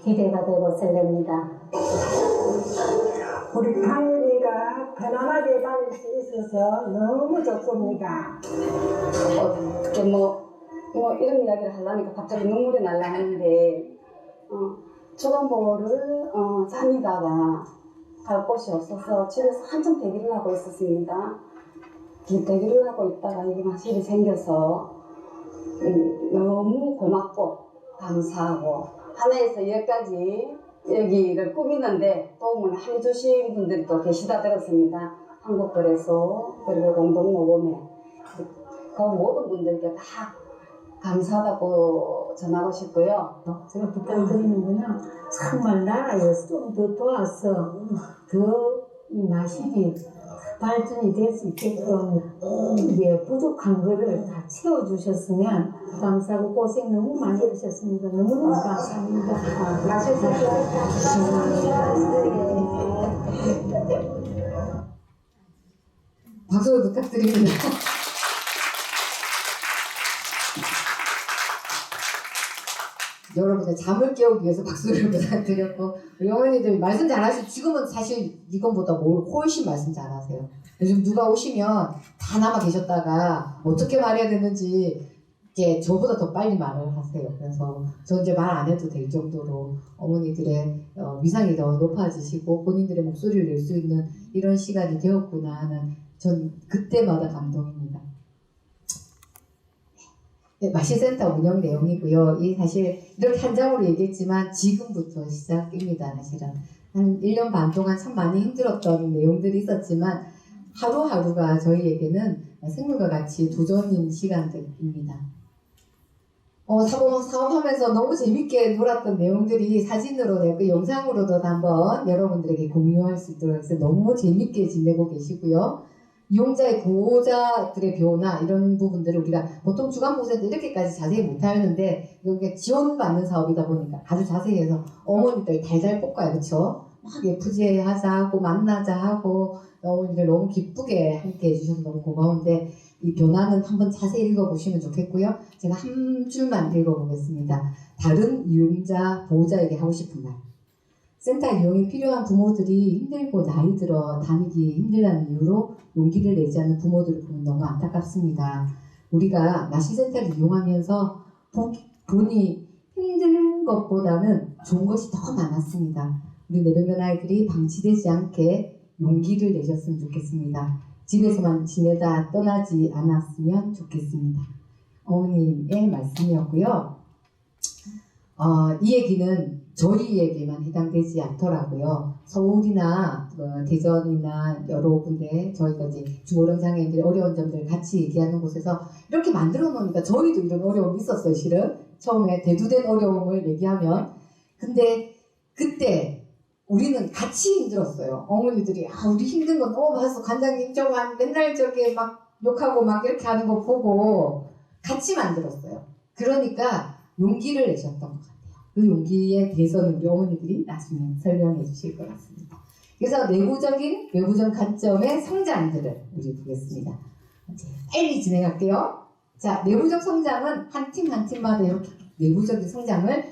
H: 기대가 되고 설렙니다.
E: 우리 다율이가 편안하게 다닐 수 있어서 너무 좋습니다.
H: 어떻게 뭐 이런 이야기를 하려니까 갑자기 눈물이 날라 하는데 초반보를 다니다가 갈 곳이 없어서 집에서 한참 대기를 하고 있었습니다. 대기를 하고 있다가 이게 마실이 생겨서 너무 고맙고 감사하고 하나에서 열까지 여기를 꾸미는데 도움을 많이 주신 분들이 또 계시다 들었습니다. 한국거래소 그리고 공동모금회 그 모든 분들께 다 감사하다고 전하고 싶고요.
E: 제가 부탁드리는 거는 정말 나라에서 좀 더 도와서 더 이 마실이 발전이 될 수 있게끔 이게 부족한 거를 다 채워주셨으면 감사하고 고생 너무 많이 하셨습니다. 너무너무 감사합니다.
C: 박수 부탁드립니다. 여러분의 잠을 깨우기 위해서 박수를 부탁드렸고 우리 어머니들 말씀 잘하시고 지금은 사실 이건보다 훨씬 말씀 잘하세요. 요즘 누가 오시면 다 남아 계셨다가 어떻게 말해야 되는지 이제 저보다 더 빨리 말을 하세요. 그래서 저 이제 말 안 해도 될 정도로 어머니들의 위상이 더 높아지시고 본인들의 목소리를 낼 수 있는 이런 시간이 되었구나 하는 전 그때마다 감동입니다. 네, 마실센터 운영 내용이고요. 이 사실 이렇게 한 장으로 얘기했지만 지금부터 시작입니다. 사실은 한 1년 반 동안 참 많이 힘들었던 내용들이 있었지만 하루하루가 저희에게는 생물과 같이 도전인 시간들입니다. 사업하면서 너무 재밌게 놀았던 내용들이 사진으로 내고 영상으로도 한번 여러분들에게 공유할 수 있도록 해서 너무 재밌게 지내고 계시고요. 이용자의 보호자들의 변화 이런 부분들을 우리가 보통 주간보호센터 이렇게까지 자세히 못하는데 이게 지원받는 사업이다 보니까 아주 자세히 해서 어머니들 달달 볶아요. 그렇죠? 막 예쁘게 하자 하고 만나자 하고 어머니들 너무 기쁘게 함께 해주셔서 너무 고마운데 이 변화는 한번 자세히 읽어보시면 좋겠고요. 제가 한 줄만 읽어보겠습니다. 다른 이용자 보호자에게 하고 싶은 말. 센터 이용이 필요한 부모들이 힘들고 나이 들어 다니기 힘들다는 이유로 용기를 내지 않는 부모들을 보면 너무 안타깝습니다. 우리가 마실센터를 이용하면서 본이 힘든 것보다는 좋은 것이 더 많았습니다. 우리 내병면 아이들이 방치되지 않게 용기를 내셨으면 좋겠습니다. 집에서만 지내다 떠나지 않았으면 좋겠습니다. 어머님의 말씀이었고요. 이 얘기는 저희에게만 해당되지 않더라고요. 서울이나 대전이나 여러 군데 저희가 이제 중고령 장애인들의 어려운 점들을 같이 얘기하는 곳에서 이렇게 만들어 놓으니까 저희도 이런 어려움이 있었어요. 실은 처음에 대두된 어려움을 얘기하면 근데 그때 우리는 같이 힘들었어요. 어머니들이 우리 힘든 거 너무 봤어. 관장님 저만 맨날 저게 막 욕하고 막 이렇게 하는 거 보고 같이 만들었어요. 그러니까 용기를 내셨던 것 같아요. 그 용기에 대해서는 우리 어머니들이 나중에 설명해 주실 것 같습니다. 그래서 내부적인 외부적 관점의 성장들을 우리 보겠습니다. 이제 빨리 진행할게요. 자, 내부적 성장은 한 팀 한 팀마다 이렇게 내부적인 성장을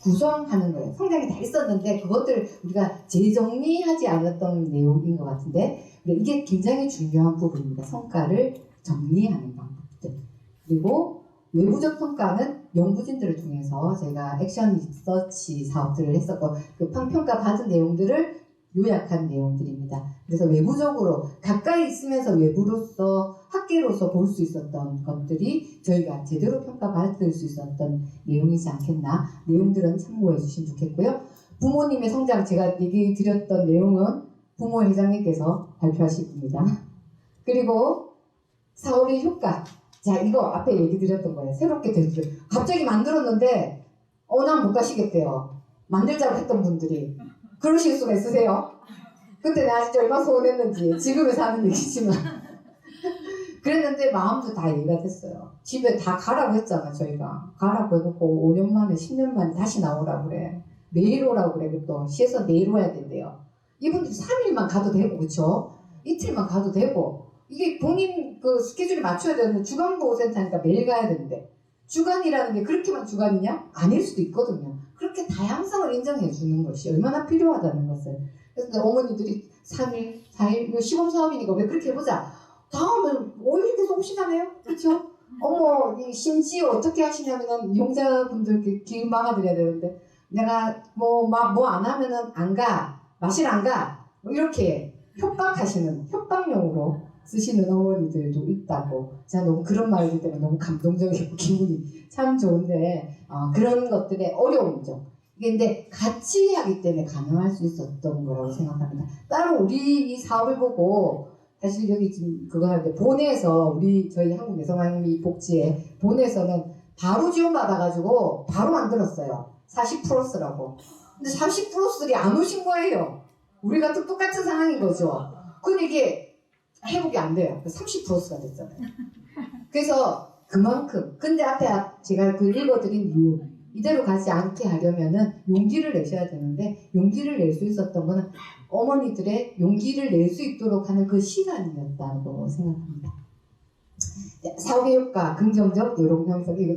C: 구성하는 거예요. 성장이 다 있었는데 그것들을 우리가 재정리하지 않았던 내용인 것 같은데 이게 굉장히 중요한 부분입니다. 성과를 정리하는 방법들. 그리고 외부적 평가는 연구진들을 통해서 저희가 액션 리서치 사업들을 했었고 그 평가 받은 내용들을 요약한 내용들입니다. 그래서 외부적으로 가까이 있으면서 외부로서 학계로서 볼 수 있었던 것들이 저희가 제대로 평가받을 수 있었던 내용이지 않겠나. 내용들은 참고해 주시면 좋겠고요. 부모님의 성장 제가 얘기 드렸던 내용은 부모 회장님께서 발표하실 겁니다. 그리고 사업의 효과. 자, 이거 앞에 얘기 드렸던 거예요. 새롭게 됐어요. 갑자기 만들었는데 난 못 가시겠대요. 만들자고 했던 분들이. 그러실 수가 있으세요? 그때 내가 진짜 얼마나 서운했는지 지금에서 하는 얘기지만 그랬는데 마음도 다 이해가 됐어요. 집에 다 가라고 했잖아. 저희가 가라고 해놓고 5년 만에 10년 만에 다시 나오라고 그래. 매일 오라고 그래. 또 시에서 내일 와야 된대요. 이분들이 3일만 가도 되고 그쵸? 이틀만 가도 되고 이게 본인 그 스케줄에 맞춰야 되는 주간보호센터니까 매일 가야 되는데 주간이라는 게 그렇게만 주간이냐? 아닐 수도 있거든요. 그렇게 다양성을 인정해 주는 것이 얼마나 필요하다는 것을. 그래서 어머니들이 3일, 4일, 이거 시범사업이니까 왜 그렇게 해보자. 다음은 5일 계속 오시잖아요. 그렇죠? 어머, 이 심지어 어떻게 하시냐면은 이용자분들 길 막아드려야 되는데 내가 뭐 안 하면은 안 가. 마실 안 가. 뭐 이렇게 협박하시는 협박용으로 쓰시는 어머니들도 있다고. 제가 너무 그런 말을 듣기 때문에 너무 감동적이고 기분이 참 좋은데 그런 것들의 어려움죠. 이게 근데 같이 하기 때문에 가능할 수 있었던 거라고 생각합니다. 따로 우리 이 사업을 보고 사실 여기 지금 그거 하는데 본에서 저희 한국 여성학미 복지에 본에서는 바로 지원받아가지고 바로 만들었어요. 40+라고. 근데 40+들이 안 오신 거예요. 우리가 또 똑같은 상황인 거죠. 근데 이게 회복이 안 돼요. 30+가 됐잖아요. 그래서 그만큼 근데 앞에 제가 그 읽어드린 이유 이대로 가지 않게 하려면은 용기를 내셔야 되는데 용기를 낼 수 있었던 거는 어머니들의 용기를 낼 수 있도록 하는 그 시간이었다고 생각합니다. 사업의 효과, 긍정적 여론 형성 이거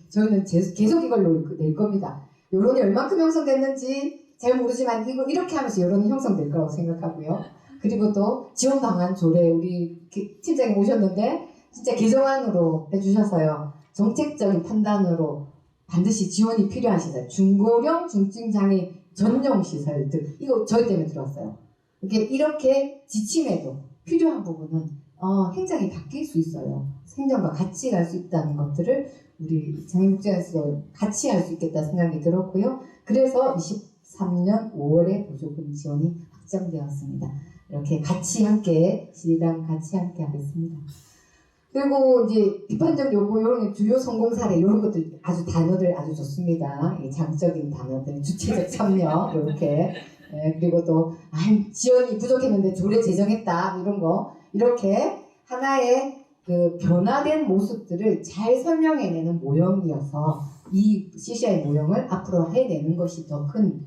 C: 저희는 계속 이걸 낼 겁니다. 여론이 얼만큼 형성됐는지 잘 모르지만 이렇게 하면서 여론이 형성될 거라고 생각하고요. 그리고 또 지원 방안 조례 우리 팀장님 오셨는데 진짜 개정안으로 해주셔서요. 정책적인 판단으로 반드시 지원이 필요한 시설, 중고령 중증장애인 전용 시설들 이거 저희 때문에 들어왔어요. 이렇게 지침에도 필요한 부분은 행정이 바뀔 수 있어요. 행정과 같이 갈 수 있다는 것들을 우리 장애복지관에서도 같이 할 수 있겠다 생각이 들었고요. 그래서 23년 5월에 보조금 지원이 확정되었습니다. 이렇게 같이 함께 시랑 같이 함께 하겠습니다. 그리고 이제 비판적 요구 이런 주요 성공 사례 이런 것들 단어들 아주 좋습니다. 장적인 단어들 주체적 참여 이렇게 그리고 또 지원이 부족했는데 조례 제정했다 이런 거 이렇게 하나의 그 변화된 모습들을 잘 설명해내는 모형이어서 이 CCI 모형을 앞으로 해내는 것이 더 큰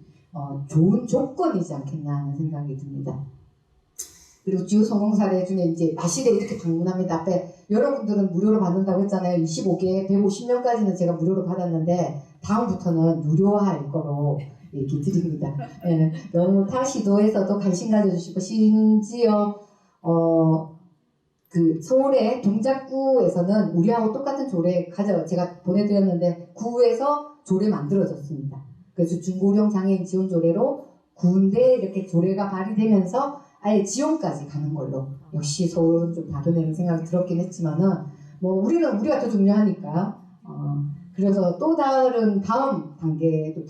C: 좋은 조건이지 않겠나 하는 생각이 듭니다. 그리고 주요 성공 사례 중에 이제 마실에 이렇게 방문합니다. 앞에 여러분들은 무료로 받는다고 했잖아요. 25개, 150명까지는 제가 무료로 받았는데 다음부터는 유료화할 거로 얘기 드립니다. 예, 너무 타 시도에서도 관심 가져주시고 심지어 그 서울의 동작구에서는 우리하고 똑같은 조례 제가 보내드렸는데 구에서 조례 만들어졌습니다. 그래서 중고령 장애인 지원 조례로 군대 이렇게 조례가 발의되면서 아예 지원까지 가는 걸로 역시 서울은 좀 다르다는 생각이 들었긴 했지만은 뭐 우리가 더 중요하니까 그래서 또 다른 다음 단계도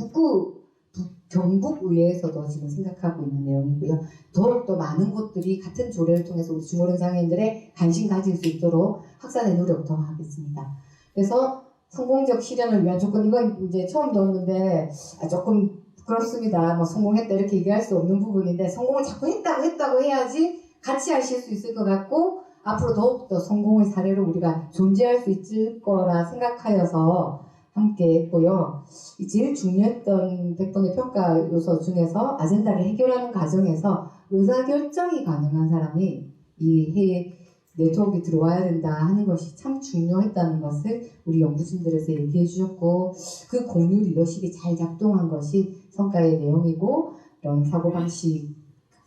C: 경북의회에서도 지금 생각하고 있는 내용이고요. 더욱더 많은 곳들이 같은 조례를 통해서 우리 중고령 장애인들의 관심 가질 수 있도록 확산의 노력 더 하겠습니다. 그래서 성공적 실현을 위한 조건 이건 이제 처음 넣었는데 조금 그렇습니다. 뭐 성공했다 이렇게 얘기할 수 없는 부분인데 성공을 자꾸 했다고 해야지 같이 하실 수 있을 것 같고 앞으로 더욱더 성공의 사례로 우리가 존재할 수 있을 거라 생각하여서 함께 했고요. 제일 중요했던 100번의 평가 요소 중에서 아젠다를 해결하는 과정에서 의사결정이 가능한 사람이 이 해외 네트워크에 들어와야 된다 하는 것이 참 중요했다는 것을 우리 연구진들에서 얘기해 주셨고 그 공유 리더십이 잘 작동한 것이 성과의 내용이고 이런 사고방식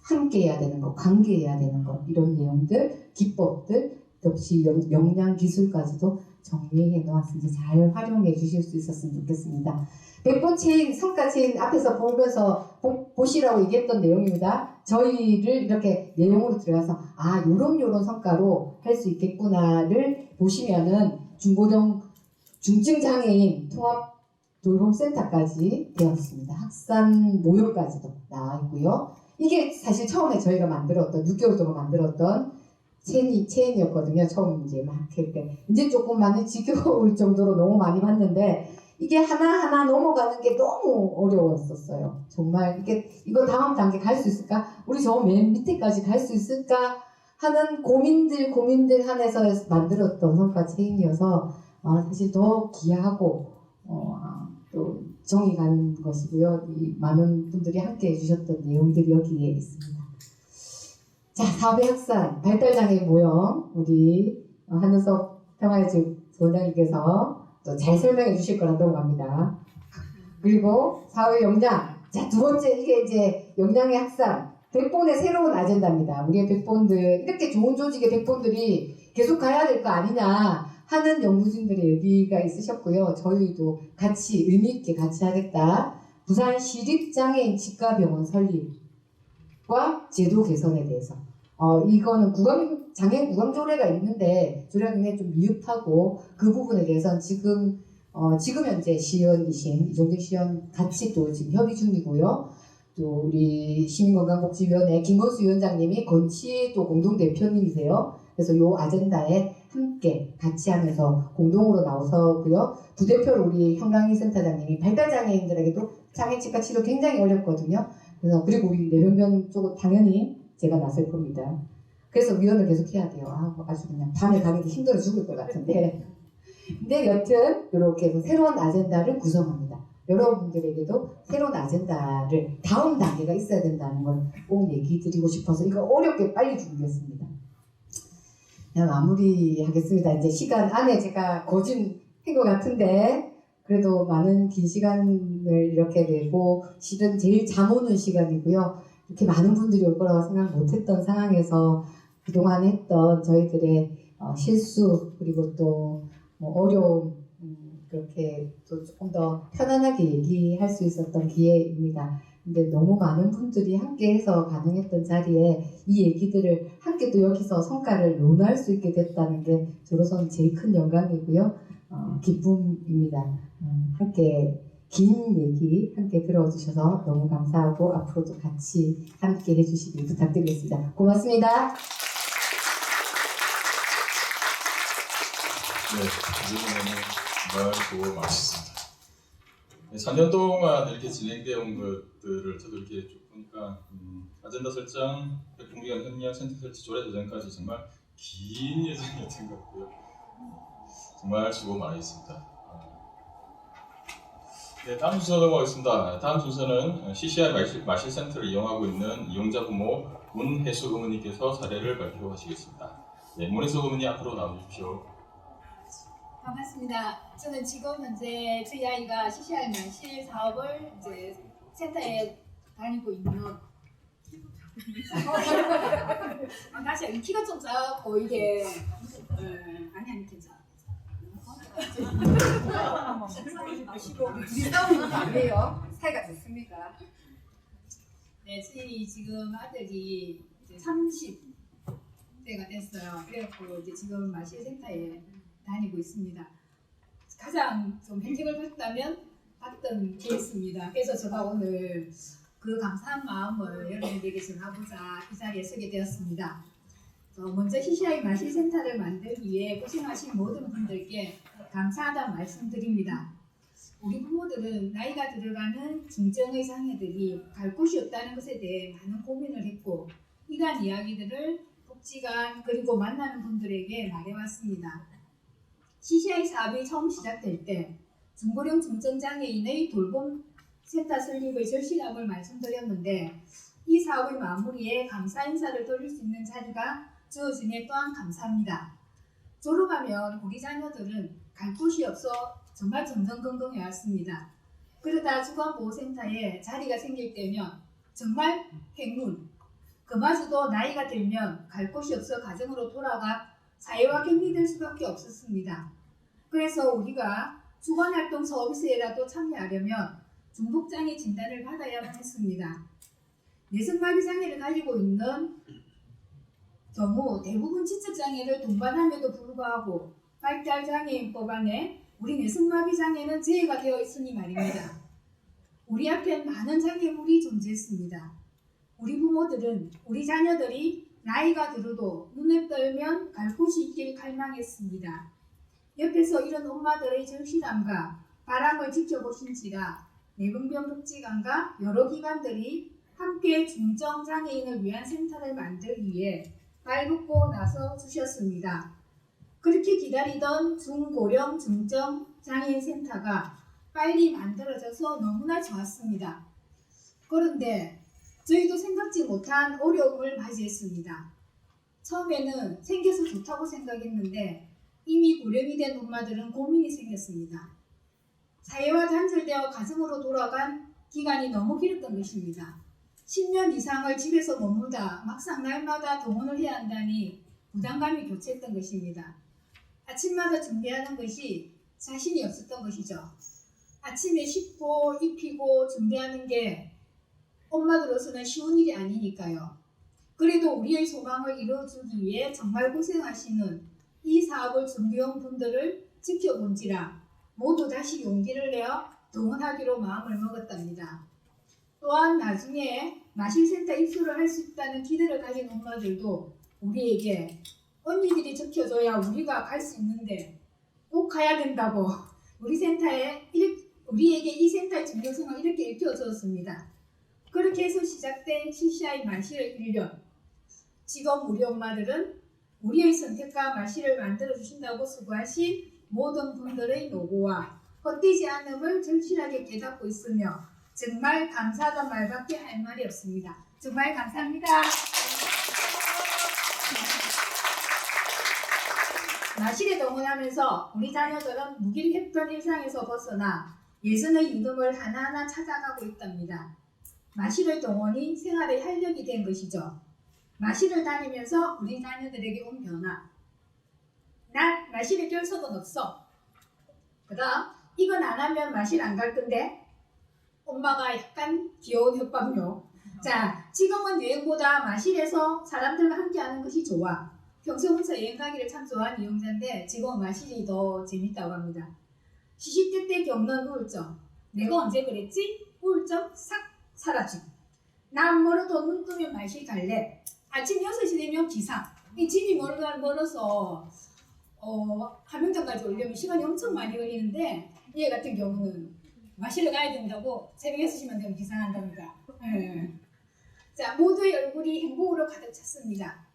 C: 함께 해야 되는 것, 관계해야 되는 것 이런 내용들, 기법들 역시 역량 기술까지도 정리해 놓았으니 잘 활용해 주실 수 있었으면 좋겠습니다. 100번 체인, 성과 체인 앞에서 보면서 보시라고 얘기했던 내용입니다. 저희를 이렇게 내용으로 들어가서 요런 성과로 할 수 있겠구나를 보시면은 중고령 중증장애인 통합 돌봄센터까지 되었습니다. 학산 모형까지도 나와 있고요. 이게 사실 처음에 저희가 만들었던 6개월 동안 만들었던 체인이었거든요. 처음 이제 막 할 때. 이제 조금 많이 지겨울 정도로 너무 많이 봤는데 이게 하나하나 넘어가는 게 너무 어려웠었어요. 정말 이거 다음 단계 갈 수 있을까? 우리 저 맨 밑에까지 갈 수 있을까? 하는 고민들 한해서 만들었던 성과 체인이어서 사실 더 귀하고 또 정이 가는 것이고요. 이 많은 분들이 함께 해주셨던 내용들이 여기에 있습니다. 자, 사업의 확산, 발달장애인 모형 우리 한우석 평화의 원장님께서 또 잘 설명해 주실 거라고 합니다. 그리고 사회 역량, 자, 두 번째 이게 이제 역량의 확산, 백본의 새로운 아젠다입니다. 우리의 백본들 이렇게 좋은 조직의 백본들이 계속 가야 될 거 아니냐 하는 연구진들의 얘기가 있으셨고요. 저희도 같이 의미 있게 같이 하겠다. 부산 시립장애인 치과병원 설립 과 제도 개선에 대해서 이거는 장애인 구강 조례가 있는데 조례가 굉장히 좀 미흡하고 그 부분에 대해서는 지금 현재 시의원이신 이종택 시의원 같이 또 지금 협의 중이고요. 또 우리 시민건강복지위원회 김건수 위원장님이 건치 또 공동 대표님이세요. 그래서 이 아젠다에 함께 같이 하면서 공동으로 나서고요. 부대표로 우리 현강희 센터장님이 발달장애인들에게도 장애치과 치료 굉장히 어렵거든요. 그래서 그리고 우리 내병변 쪽은 당연히 제가 나설 겁니다. 그래서 위원을 계속 해야 돼요. 아주 그냥 밤에 가기도 힘들어 죽을 것 같은데. 근데 여튼 이렇게 해서 새로운 아젠다를 구성합니다. 여러분들에게도 새로운 아젠다를 다음 단계가 있어야 된다는 걸 꼭 얘기 드리고 싶어서 이거 어렵게 빨리 준비했습니다. 그냥 마무리하겠습니다. 이제 시간 안에 제가 거진 한 것 같은데 그래도 많은 긴 시간을 이렇게 내고 실은 제일 잠 오는 시간이고요. 이렇게 많은 분들이 올 거라고 생각 못했던 상황에서 그동안 했던 저희들의 실수 그리고 또 어려움 그렇게 또 조금 더 편안하게 얘기할 수 있었던 기회입니다. 근데 너무 많은 분들이 함께해서 가능했던 자리에 이 얘기들을 함께 또 여기서 성과를 논할 수 있게 됐다는 게 저로서는 제일 큰 영광이고요. 기쁨입니다. 함께 긴 얘기 함께 들어주셔서 너무 감사하고 앞으로도 같이 함께 해주시길 부탁드리겠습니다. 고맙습니다.
A: 네, 이번에는 정말 수고 많으셨습니다. 4년 동안 이렇게 진행되어 온 것들을 저도 이렇게 쭉 보니까 아젠다 설정, 백분기간 협력, 센터 설치, 조례 제정까지 정말 긴 예정이었던 것 같고요. 정말 수고 많으셨습니다. 네, 다음 순서 넘어가겠습니다. 다음 순서는 CCI 마실센터를 이용하고 있는 이용자 부모 문혜수 어머니께서 사례를 발표하시겠습니다. 네, 문혜수 어머니 앞으로 나와주십시오.
I: 반갑습니다. 저는 지금 현재 저희 아이가 CCI 마실 사업을 이제 센터에 다니고 있는 다시 키가 좀 작고 이게 아니 괜찮아.
C: 우리 싸우는 거 아니에요? 사이가 좋습니까?
I: 네, 저희 지금 아들이 이제 30대가 됐어요. 그래갖고 이제 지금 마실센터에 다니고 있습니다. 가장 좀 혜택을 받던 케이스입니다. 그래서 제가 오늘 그 감사한 마음을 여러분들에게 전하고자 이 자리에 서게 되었습니다. 먼저 CCI 마실센터를 만들기 위해 고생하신 모든 분들께 감사하다는 말씀드립니다. 우리 부모들은 나이가 들어가는 중증의 장애들이 갈 곳이 없다는 것에 대해 많은 고민을 했고 이러한 이야기들을 복지관 그리고 만나는 분들에게 말해왔습니다. CCI 사업이 처음 시작될 때 중고령 중증장애인의 돌봄 센터 설립의 절실함을 말씀드렸는데 이 사업의 마무리에 감사 인사를 드릴 수 있는 자리가 주어지니 또한 감사합니다. 졸업하면 우리 자녀들은 갈 곳이 없어 정말 정정건강해왔습니다. 그러다 주간보호센터에 자리가 생길 때면 정말 행운. 그마저도 나이가 들면 갈 곳이 없어 가정으로 돌아가 사회와 격리될 수밖에 없었습니다. 그래서 우리가 주간활동 서비스에라도 참여하려면 중복장애 진단을 받아야만 했습니다. 내성마비 장애를 가지고 있는 경우 대부분 지적장애를 동반함에도 불구하고 발달장애인법 안에 우리 내성마비 장애는 제외가 되어 있으니 말입니다. 우리 앞엔 많은 장애물이 존재했습니다. 우리 부모들은 우리 자녀들이 나이가 들어도 눈에 떨면 갈 곳이 있길 갈망했습니다. 옆에서 이런 엄마들의 절실함과 바람을 지켜보신지라 내병변복지관과 여러 기관들이 함께 중증장애인을 위한 센터를 만들기 위해 발벗고 나서 주셨습니다. 그렇게 기다리던 중고령 중증장애인 센터가 빨리 만들어져서 너무나 좋았습니다. 그런데 저희도 생각지 못한 어려움을 맞이했습니다. 처음에는 생겨서 좋다고 생각했는데 이미 고령이 된 엄마들은 고민이 생겼습니다. 사회와 단절되어 가정으로 돌아간 기간이 너무 길었던 것입니다. 10년 이상을 집에서 머물다 막상 날마다 동원을 해야 한다니 부담감이 교체했던 것입니다. 아침마다 준비하는 것이 자신이 없었던 것이죠. 아침에 씻고 입히고 준비하는 게 엄마들로서는 쉬운 일이 아니니까요. 그래도 우리의 소망을 이루어주기 위해 정말 고생하시는 이 사업을 준비한 분들을 지켜본지라 모두 다시 용기를 내어 동원하기로 마음을 먹었답니다. 또한 나중에 마실센터 입소를 할 수 있다는 기대를 가진 엄마들도 우리에게 언니들이 지켜줘야 우리가 갈 수 있는데 꼭 가야 된다고 우리에게 이 센터의 중요성을 이렇게 일깨워주었습니다. 그렇게 해서 시작된 CCI 마실 1년. 지금 우리 엄마들은 우리의 선택과 마실을 만들어주신다고 수고하신 모든 분들의 노고와 헛되지 않음을 절실하게 깨닫고 있으며 정말 감사하다는 말밖에 할 말이 없습니다. 정말 감사합니다. 마실에 동원하면서 우리 자녀들은 무기력했던 일상에서 벗어나 예전의 이름을 하나하나 찾아가고 있답니다. 마실의 동원이 생활의 활력이 된 것이죠. 마실을 다니면서 우리 자녀들에게 온 변화. 난 마실에 결석은 없어. 그다음 이건 안 하면 마실 안 갈 건데. 엄마가 약간 귀여운 협박료. 자, 지금은 여행보다 마실에서 사람들과 함께하는 것이 좋아. 평소 혼자 여행 가기를 참 좋아하는 이용자인데 지금은 마실이 더 재밌다고 합니다. 시시때 때 겪는 우울증. 내가 언제 그랬지? 우울증 싹 사라짐. 나 안 멀어도 눈 뜨면 마실 갈래. 아침 6시 되면 기상. 이 집이 멀어서 함영장까지 오려면 시간이 엄청 많이 걸리는데 얘 같은 경우는 마실러 가야 된다고 새벽 6시만 되면 기상한답니다. 자, 모두의 얼굴이 행복으로 가득 찼습니다.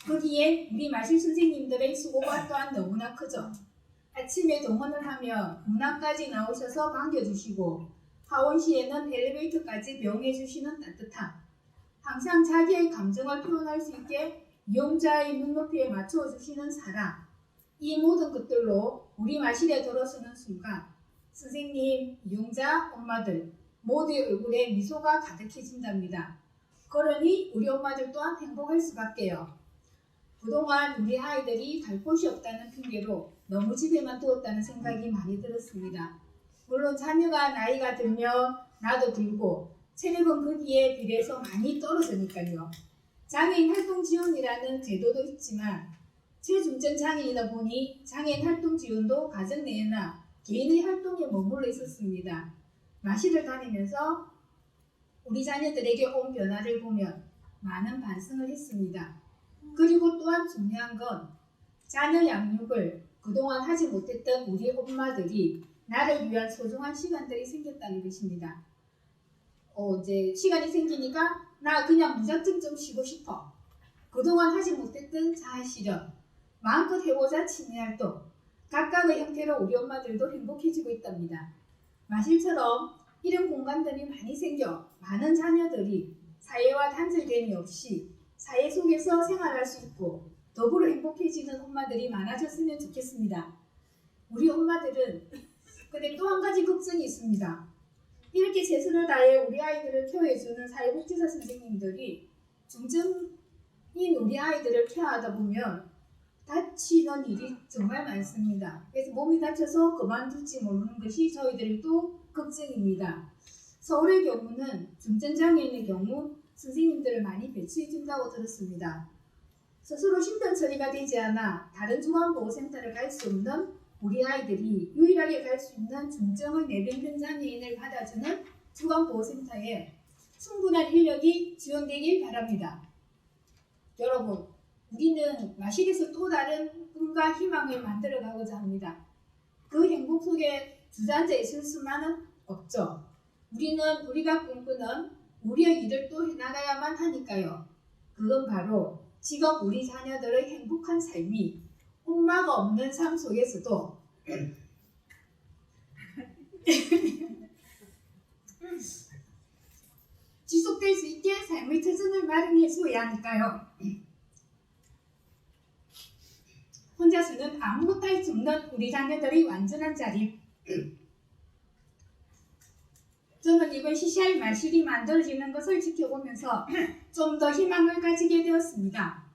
I: 거기엔 우리 마실 선생님들의 수고가 또한 너무나 크죠. 아침에 동원을 하면 문학까지 나오셔서 반겨주시고 하원시에는 엘리베이터까지 배웅해주시는 따뜻함. 항상 자기의 감정을 표현할 수 있게 이용자의 눈높이에 맞춰주시는 사랑. 이 모든 것들로 우리 마실에 들어서는 순간 선생님, 이용자, 엄마들 모두의 얼굴에 미소가 가득해진답니다. 그러니 우리 엄마들 또한 행복할 수밖에요. 그동안 우리 아이들이 갈 곳이 없다는 핑계로 너무 집에만 두었다는 생각이 많이 들었습니다. 물론 자녀가 나이가 들면 나도 들고 체력은 거기에 비례해서 많이 떨어지니까요. 장애인 활동 지원이라는 제도도 있지만 체중증 장애인이다 보니 장애인 활동 지원도 가정 내나 개인의 활동에 머물러 있었습니다. 마실을 다니면서 우리 자녀들에게 온 변화를 보면 많은 반성을 했습니다. 그리고 또한 중요한 건 자녀 양육을 그동안 하지 못했던 우리 엄마들이 나를 위한 소중한 시간들이 생겼다는 것입니다. 이제 시간이 생기니까 나 그냥 무작정 좀 쉬고 싶어. 그동안 하지 못했던 자아실현, 마음껏 해보자 취미활동, 각각의 형태로 우리 엄마들도 행복해지고 있답니다. 마실처럼 이런 공간들이 많이 생겨 많은 자녀들이 사회와 단절됨이 없이 사회 속에서 생활할 수 있고 더불어 행복해지는 엄마들이 많아졌으면 좋겠습니다. 우리 엄마들은 근데 또 한 가지 걱정이 있습니다. 이렇게 최선을 다해 우리 아이들을 케어해주는 사회복지사 선생님들이 중증인 우리 아이들을 케어하다 보면 다치는 일이 정말 많습니다. 그래서 몸이 다쳐서 그만둘지 모르는 것이 저희들의 또 걱정입니다. 서울의 경우는 중증장애인의 경우 선생님들을 많이 배치해준다고 들었습니다. 스스로 신변 처리가 되지 않아 다른 중앙보호센터를 갈 수 없는 우리 아이들이 유일하게 갈 수 있는 중증의 내병변 장애인을 받아주는 중앙보호센터에 충분한 인력이 지원되길 바랍니다. 여러분, 우리는 마실에서 또 다른 꿈과 희망을 만들어가고자 합니다. 그 행복 속에 주저앉아 있을 수만은 없죠. 우리는 우리가 꿈꾸는 우리의 일을 또 해나가야만 하니까요. 그건 바로 지금 우리 자녀들의 행복한 삶이 엄마가 없는 삶 속에서도 지속될 수 있게 삶의 터전을 마련해 줘야 하니까요. 혼자서는 아무것도 할 수 없는 우리 자녀들의 완전한 자립. 저는 이번 CCI 마실이 만들어지는 것을 지켜보면서 좀 더 희망을 가지게 되었습니다.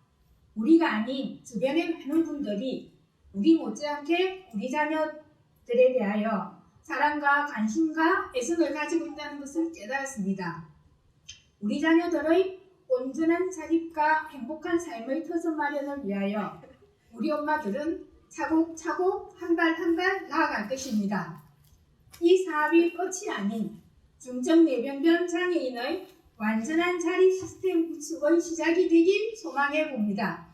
I: 우리가 아닌 주변의 많은 분들이 우리 못지않게 우리 자녀들에 대하여 사랑과 관심과 애정을 가지고 있다는 것을 깨달았습니다. 우리 자녀들의 온전한 자립과 행복한 삶의 터전 마련을 위하여 우리 엄마들은 차곡차곡 한 발 한 발 나아갈 것입니다. 이 사업이 끝이 아닌 중증내병변 장애인의 완전한 자립 시스템 구축의 시작이 되길 소망해 봅니다.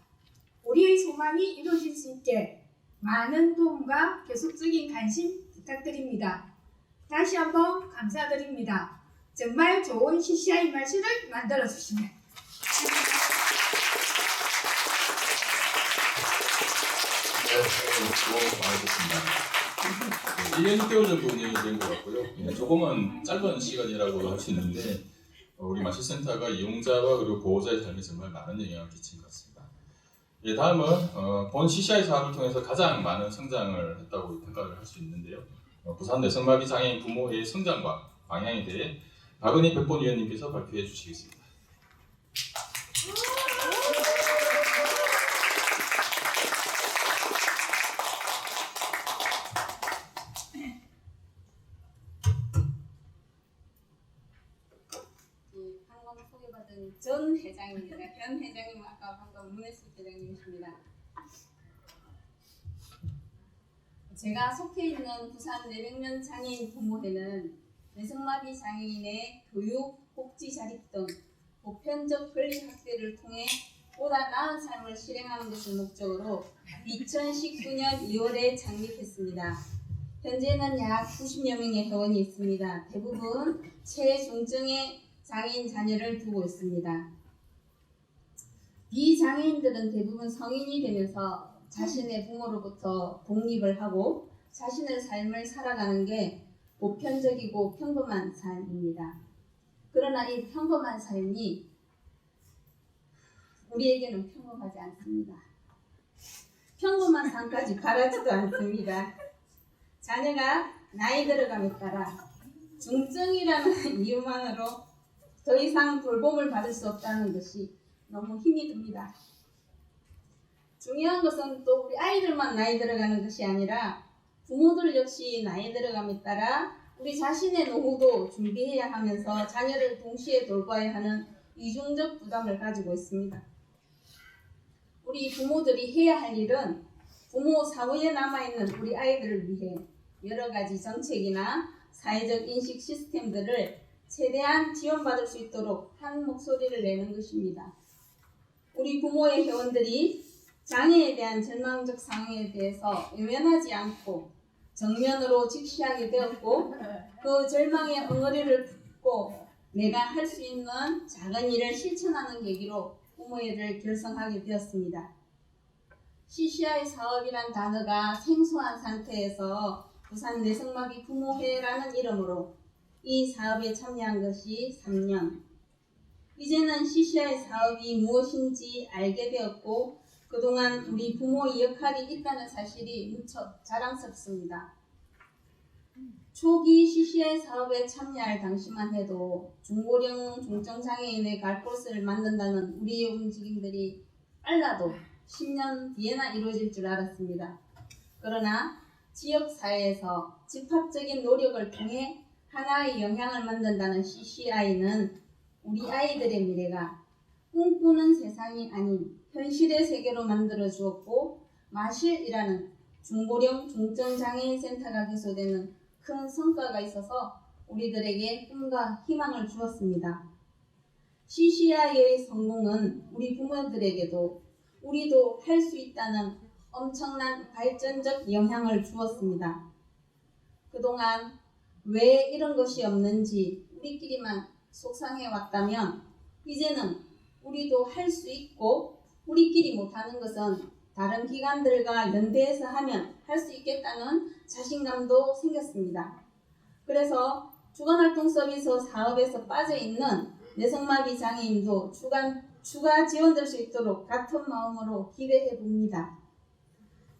I: 우리의 소망이 이루어질 수 있게 많은 도움과 계속적인 관심 부탁드립니다. 다시 한번 감사드립니다. 정말 좋은 CCI 말씀을 만들어 주시면.
A: 수고 많으셨습니다. 1년 6개월 정도 운영이 된 것 같고요. 조금은 짧은 시간이라고 할 수 있는데 우리 마취센터가 이용자와 그리고 보호자의 삶에 정말 많은 영향을 끼친 것 같습니다. 다음은 본 CCI 사업을 통해서 가장 많은 성장을 했다고 평가를 할 수 있는데요. 부산 뇌성마비 장애인 부모의 성장과 방향에 대해 박은희 백본위원님께서 발표해 주시겠습니다.
J: 방금 소개받은 전 회장입니다. 현 회장님은 아까 방금 문혜숙 회장님이십니다. 제가 속해 있는 부산 내백면 장애인 부모회는 뇌성마비 장애인의 교육, 복지 자립 등 보편적 권리 확대를 통해 보다 나은 삶을 실행하는 것을 목적으로 2019년 2월에 창립했습니다. 현재는 약 90여 명의 회원이 있습니다. 대부분 최중증의 장애인 자녀를 두고 있습니다. 비장애인들은 대부분 성인이 되면서 자신의 부모로부터 독립을 하고 자신의 삶을 살아가는 게 보편적이고 평범한 삶입니다. 그러나 이 평범한 삶이 우리에게는 평범하지 않습니다. 평범한 삶까지 바라지도 않습니다. 자녀가 나이 들어감에 따라 중증이라는 이유만으로 더 이상 돌봄을 받을 수 없다는 것이 너무 힘이 듭니다. 중요한 것은 또 우리 아이들만 나이 들어가는 것이 아니라 부모들 역시 나이 들어감에 따라 우리 자신의 노후도 준비해야 하면서 자녀를 동시에 돌봐야 하는 이중적 부담을 가지고 있습니다. 우리 부모들이 해야 할 일은 부모 사후에 남아있는 우리 아이들을 위해 여러 가지 정책이나 사회적 인식 시스템들을 최대한 지원받을 수 있도록 한 목소리를 내는 것입니다. 우리 부모의 회원들이 장애에 대한 전망적 상황에 대해서 외면하지 않고 정면으로 직시하게 되었고 그 절망의 엉어리를 품고 내가 할 수 있는 작은 일을 실천하는 계기로 부모회를 결성하게 되었습니다. CCI 사업이란 단어가 생소한 상태에서 부산 뇌성마비 부모회라는 이름으로 이 사업에 참여한 것이 3년. 이제는 CCI 사업이 무엇인지 알게 되었고 그동안 우리 부모의 역할이 있다는 사실이 무척 자랑스럽습니다. 초기 CCI 사업에 참여할 당시만 해도 중고령 중증장애인의 갈 곳을 만든다는 우리의 움직임들이 빨라도 10년 뒤에나 이루어질 줄 알았습니다. 그러나 지역사회에서 집합적인 노력을 통해 하나의 영향을 만든다는 CCI는 우리 아이들의 미래가 꿈꾸는 세상이 아닌 현실의 세계로 만들어 주었고 마실이라는 중고령 중증장애인 센터가 개소되는 큰 성과가 있어서 우리들에게 꿈과 희망을 주었습니다. CCI의 성공은 우리 부모들에게도 우리도 할 수 있다는 엄청난 발전적 영향을 주었습니다. 그동안 왜 이런 것이 없는지 우리끼리만 속상해왔다면 이제는 우리도 할 수 있고 우리끼리 못하는 것은 다른 기관들과 연대해서 하면 할 수 있겠다는 자신감도 생겼습니다. 그래서 주간활동 서비스 사업에서 빠져있는 뇌성마비 장애인도 추가 지원될 수 있도록 같은 마음으로 기대해 봅니다.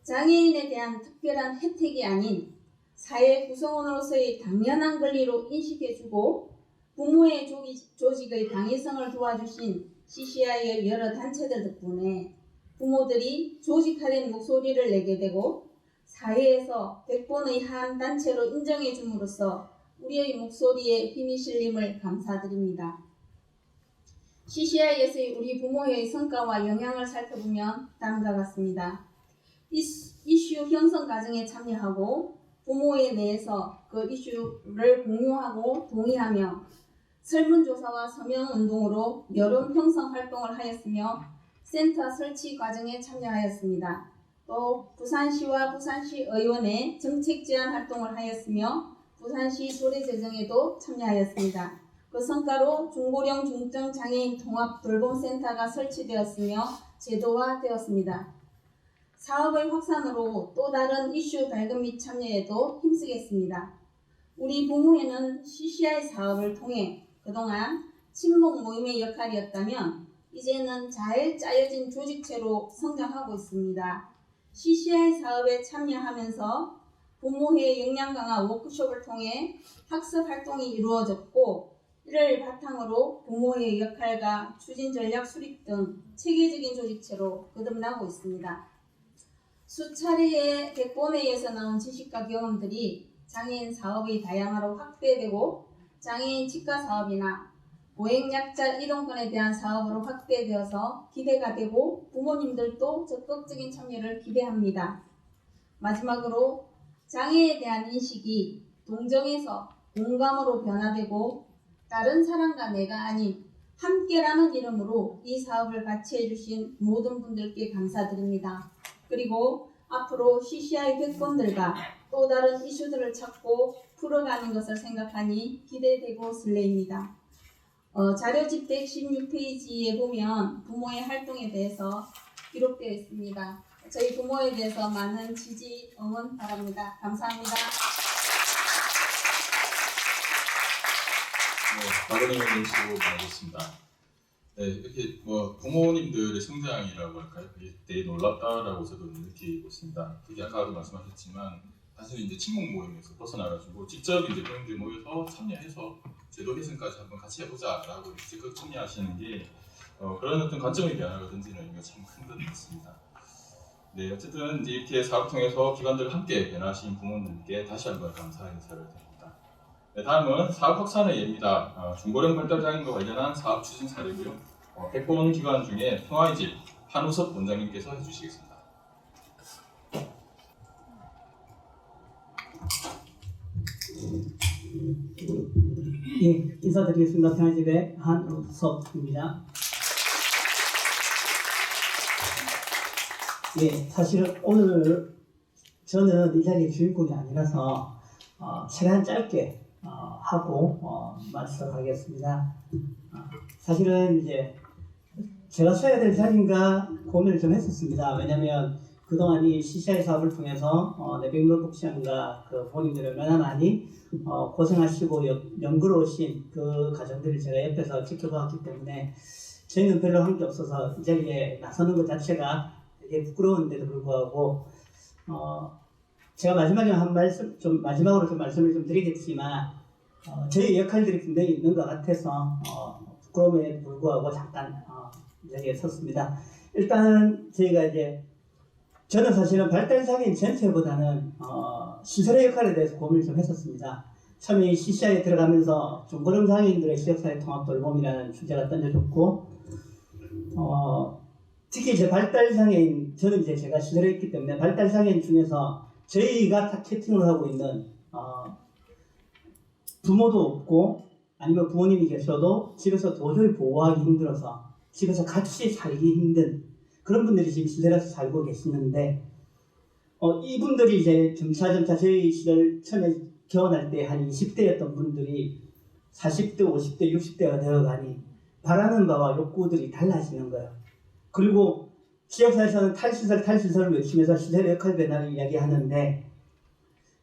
J: 장애인에 대한 특별한 혜택이 아닌 사회 구성원으로서의 당연한 권리로 인식해주고 부모의 조직의 당위성을 도와주신 CCI의 여러 단체들 덕분에 부모들이 조직화된 목소리를 내게 되고 사회에서 백본의 한 단체로 인정해 줌으로써 우리의 목소리에 힘이 실림을 감사드립니다. CCI에서의 우리 부모의 성과와 영향을 살펴보면 다음과 같습니다. 이슈 형성 과정에 참여하고 부모에 대해서 그 이슈를 공유하고 동의하며 설문조사와 서명운동으로 여론 형성 활동을 하였으며 센터 설치 과정에 참여하였습니다. 또 부산시와 부산시 의원의 정책 제안 활동을 하였으며 부산시 조례 제정에도 참여하였습니다. 그 성과로 중고령 중증 장애인 통합 돌봄센터가 설치되었으며 제도화되었습니다. 사업의 확산으로 또 다른 이슈 발굴 및 참여에도 힘쓰겠습니다. 우리 부모회는 CCI 사업을 통해 그동안 친목 모임의 역할이었다면 이제는 잘 짜여진 조직체로 성장하고 있습니다. CCI 사업에 참여하면서 부모회 역량 강화 워크숍을 통해 학습 활동이 이루어졌고 이를 바탕으로 부모의 역할과 추진 전략 수립 등 체계적인 조직체로 거듭나고 있습니다. 수차례의 백본회의에서 나온 지식과 경험들이 장애인 사업의 다양화로 확대되고 장애인 직가 사업이나 보행약자 이동권에 대한 사업으로 확대되어서 기대가 되고 부모님들도 적극적인 참여를 기대합니다. 마지막으로 장애에 대한 인식이 동정에서 공감으로 변화되고 다른 사람과 내가 아닌 함께라는 이름으로 이 사업을 같이 해주신 모든 분들께 감사드립니다. 그리고 앞으로 CCI 백분들과 또 다른 이슈들을 찾고 풀어가는 것을 생각하니 기대되고 설레입니다. 자료집 116페이지에 보면 부모의 활동에 대해서 기록되어 있습니다. 저희 부모에 대해서 많은 지지, 응원 바랍니다. 감사합니다.
A: 박은희 의원님 수고 많으셨습니다. 네, 이렇게 부모님들의 성장이라고 할까요? 그게 되게 놀랍다라고 저도 느끼고 있습니다. 특히 아까도 말씀하셨지만 사실 이제 친목 모임에서 벗어나가지고 직접 이제 부모님들이 모여서 참여해서 제도 개선까지 한번 같이 해보자라고 적극 참여하시는 게 그런 어떤 관점의 변화가 던지는 게 참 큰 것 같습니다. 네, 어쨌든 이제 이렇게 사업 통해서 기관들과 함께 변화하신 부모님께 다시 한번 감사 인사를 드립니다. 네, 다음은 사업 확산의 예입니다. 중고령 발달장애인과 관련한 사업 추진 사례고요. 백본 기관 중에 평화의 집 한우섭 원장님께서 해주시겠습니다.
K: 예, 인사드리겠습니다. 평화의 집의 한우섭입니다. 예, 사실은 오늘 저는 이 자리의 주인공이 아니라서 최대한 짧게 하고 마치도록 하겠습니다. 사실은 이제 제가 써야 될 자리인가 고민을 좀 했었습니다. 왜냐하면 그동안 이 CCI 사업을 통해서 내백면 복지관과 그 부모님들이 얼마나 많이 고생하시고 연구로우신 그 과정들을 제가 옆에서 지켜보았기 때문에 저희는 별로 한 게 없어서 이 자리에 나서는 것 자체가 되게 부끄러운데도 불구하고 제가 마지막으로 좀 말씀을 좀 드리겠지만 저희 역할들이 분명히 있는 것 같아서 부끄러움에 불구하고 잠깐 이 자리에 섰습니다. 일단 저희가 이제 저는 사실은 발달장애인 전체보다는 시설의 역할에 대해서 고민을 좀 했었습니다. 처음에 CCI에 들어가면서 중고령 장애인들의 지역사회 통합 돌봄이라는 주제가 던져졌고 특히 이제 발달장애인 저는 이제 제가 시설에 있기 때문에 발달장애인 중에서 저희가 타겟팅을 하고 있는 부모도 없고 아니면 부모님이 계셔도 집에서 도저히 보호하기 힘들어서 집에서 같이 살기 힘든 그런 분들이 지금 시설에서 살고 계시는데 이분들이 이제 점차 저희 시절 처음에 개원할 때 한 20대였던 분들이 40대, 50대, 60대가 되어가니 바라는 바와 욕구들이 달라지는 거예요. 그리고 지역사회에서는 탈시설을 외치면서 시설의 역할 변화를 이야기하는데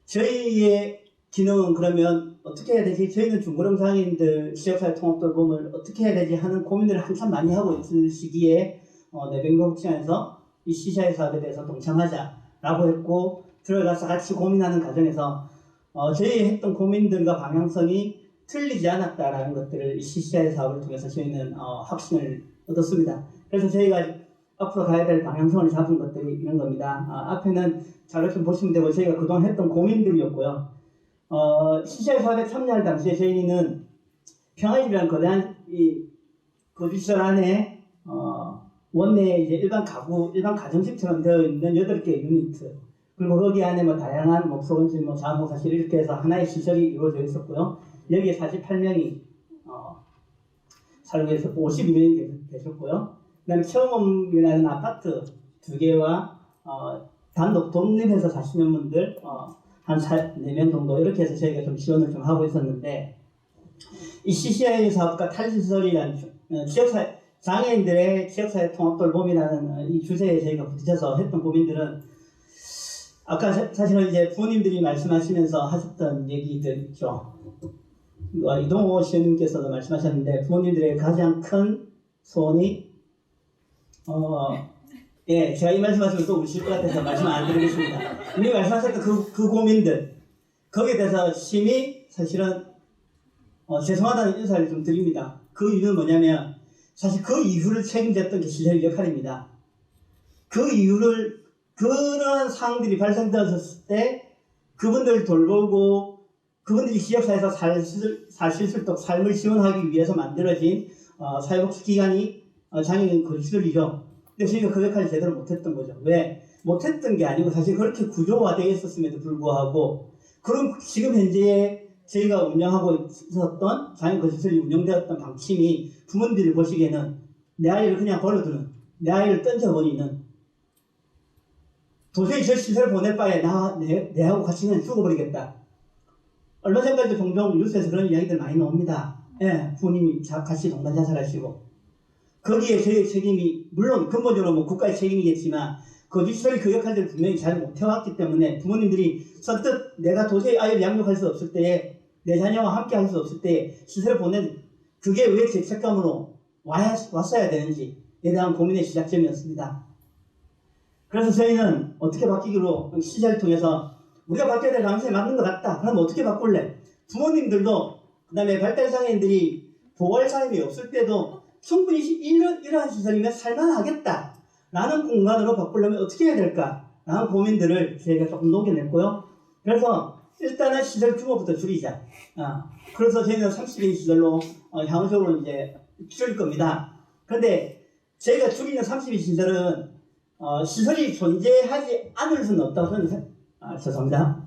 K: 저희의 기능은 그러면 어떻게 해야 되지? 저희는 중고령 장애인들 지역사회 통합 돌봄을 어떻게 해야 되지? 하는 고민을 한참 많이 하고 있을 시기에 내백면 복지관에서 이 CCI 사업에 대해서 동참하자라고 했고 들어가서 같이 고민하는 과정에서 저희 했던 고민들과 방향성이 틀리지 않았다라는 것들을 이 CCI 사업을 통해서 저희는 확신을 얻었습니다. 그래서 저희가 앞으로 가야 될 방향성을 잡은 것들이 이런 겁니다. 앞에는 자료 좀 보시면 되고 저희가 그동안 했던 고민들이었고요. CCI 사업에 참여할 당시에 저희는 평화집이라는 거대한 거주시설 안에 원내 이제 일반 가정집처럼 되어 있는 8개 유니트, 그리고 거기 안에 뭐 다양한 뭐 프로그램, 뭐 자원봉사실 이렇게 해서 하나의 시설이 이루어져 있었고요. 여기에 48명이 살고 계셔서 52명이 계셨고요. 그다음에 체험홈이라는 아파트 2개와 단독 독립해서 사시는 분들 한 4명 정도 이렇게 해서 저희가 좀 지원을 좀 하고 있었는데, 이 CCI 사업과 탈시설이라는 장애인들의 지역사회 통합돌봄이라는 이 주제에 저희가 부딪혀서 했던 고민들은, 아까 사실은 이제 부모님들이 말씀하시면서 하셨던 얘기들 있죠. 이동호 시장님께서도 말씀하셨는데, 부모님들의 가장 큰 소원이 예, 제가 이 말씀하시면 또 우실 것 같아서 말씀 안 드리겠습니다. 이미 말씀하셨던 그 고민들, 거기에 대해서 심히 사실은 죄송하다는 인사를 좀 드립니다. 그 이유는 뭐냐면, 사실 그 이유를 책임졌던 게 시절의 역할입니다. 그 이유를, 그런 상황들이 발생되었을 때 그분들을 돌보고 그분들이 지역사회에서 살 수 있도록 삶을 지원하기 위해서 만들어진 사회복지기관이 장애인 거주시설이죠. 근데 저희가 그 역할을 제대로 못했던 거죠. 왜? 못했던 게 아니고 사실 그렇게 구조화되어 있었음에도 불구하고, 그럼 지금 현재 저희가 운영하고 있었던 장애인 거주시설이 운영되었던 방침이 부모님들이 보시기에는 내 아이를 그냥 버려두는, 내 아이를 던져버리는, 도저히 저 시설 보낼 바에 내하고 같이 그냥 죽어버리겠다. 얼마 전까지도 종종 뉴스에서 그런 이야기들 많이 나옵니다. 예, 부모님이 같이 동반 자살하시고, 거기에 저희의 책임이, 물론 근본적으로 뭐 국가의 책임이겠지만, 거주시설이 그 역할들을 분명히 잘 못해왔기 때문에 부모님들이 선뜻 내가 도저히 아이를 양육할 수 없을 때에, 내 자녀와 함께 할 수 없을 때에 시설을 보낸, 그게 왜 죄책감으로 왔어야 되는지에 대한 고민의 시작점이었습니다. 그래서 저희는 어떻게 바뀌기로 시절을 통해서 우리가 바뀌어야 될 가능성이 맞는 것 같다. 그럼 어떻게 바꿀래? 부모님들도, 그 다음에 발달장애인들이 보호할 사람이 없을 때도 충분히 이러한 시설이면 살만하겠다 라는 공간으로 바꾸려면 어떻게 해야 될까 라는 고민들을 저희가 조금 녹여냈고요. 그래서 일단은 시설 규모부터 줄이자. 그래서 저희는 30인 시설로 향후적으로 이제 줄일 겁니다. 그런데 저희가 줄이는 30인 시설은 시설이 존재하지 않을 수는 없다고 저는 죄송합니다.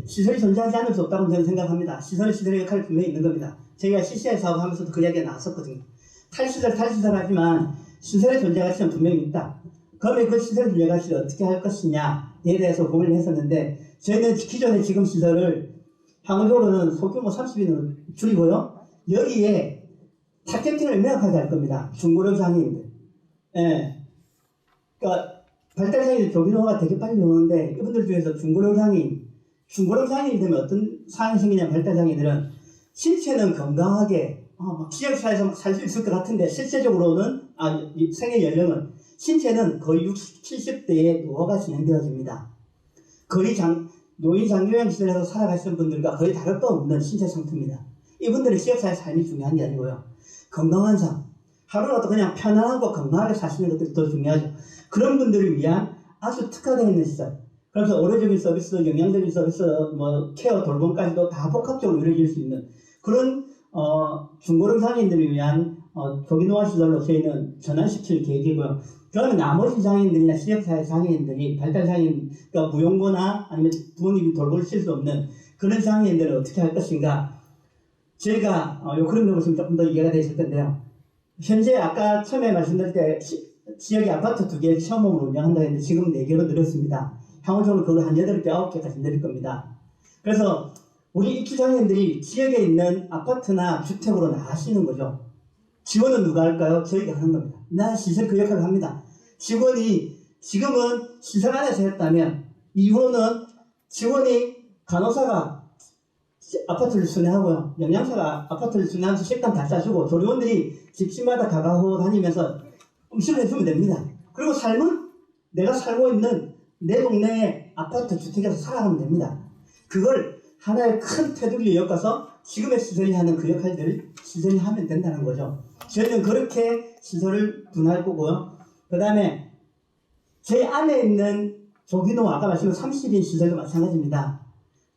K: 시설이 존재하지 않을 수 없다고 저는 생각합니다. 시설의 역할이 분명히 있는 겁니다. 저희가 CCI 사업하면서도 그 이야기가 나왔었거든요. 탈시설 하지만 시설의 존재 가치는 분명히 있다. 그러면 그 시설 존재 가치를 어떻게 할 것이냐에 대해서 고민을 했었는데, 저희는 기존의 지금 시설을 향후적으로는 소규모 30인으로 줄이고요. 여기에 타겟팅을 명확하게 할 겁니다. 중고령 장애인들. 예. 그러니까 발달장애인 조기노화가 되게 빨리 오는데, 이분들 중에서 중고령 장애인이 되면 어떤 상황이 생기냐면, 발달장애인들은 신체는 건강하게 지역사회에서 살 수 있을 것 같은데, 실제적으로는 생애 연령은, 신체는 거의 60, 70대에 노화가 진행되어집니다. 거의 노인 장기요양 시설에서 살아가시는 분들과 거의 다를 바 없는 신체 상태입니다. 이분들의 지역사회 삶이 중요한 게 아니고요, 건강한 삶, 하루라도 그냥 편안하고 건강하게 사시는 것들이 더 중요하죠. 그런 분들을 위한 아주 특화되어 있는 시설, 그래서 의료적인 서비스, 영양적인 서비스, 뭐 케어, 돌봄까지도 다 복합적으로 이루어질 수 있는 그런 중고령 장애인들을 위한 조기노화 시설로 저희는 전환시킬 계획이고요. 그러면 나머지 장애인들이나 지역사회 장애인들이, 발달장애인, 그러니까 무용고나 아니면 부모님이 돌보실 수 없는 그런 장애인들을 어떻게 할 것인가. 저희가 그런 거 보시면 조금 더 이해가 되실 텐데요. 현재 아까 처음에 말씀드릴 때 지역에 아파트 2개 체험홈을 운영한다고 했는데 지금 4개로 늘었습니다. 향후적으로 그걸 한 8개, 9개까지 늘릴 겁니다. 그래서 우리 입주장애인들이 지역에 있는 아파트나 주택으로 나가시는 거죠. 지원은 누가 할까요? 저희가 하는 겁니다. 난 시설 그 역할을 합니다. 직원이 지금은 시설 안에서 했다면, 이후로는 직원이 간호사가 아파트를 순회하고요, 영양사가 아파트를 순회하면서 식단 다 짜주고, 조리원들이 집집마다 가가고 다니면서 음식을 해주면 됩니다. 그리고 삶은 내가 살고 있는 내 동네의 아파트 주택에서 살아가면 됩니다. 그걸 하나의 큰 테두리에 엮어서 지금의 시설이 하는 그 역할들을 시설이 하면 된다는 거죠. 저희는 그렇게 시설을 분할 거고요. 그 다음에 저희 안에 있는 조기노, 아까 말씀드린 30인 시설도 마찬가지입니다.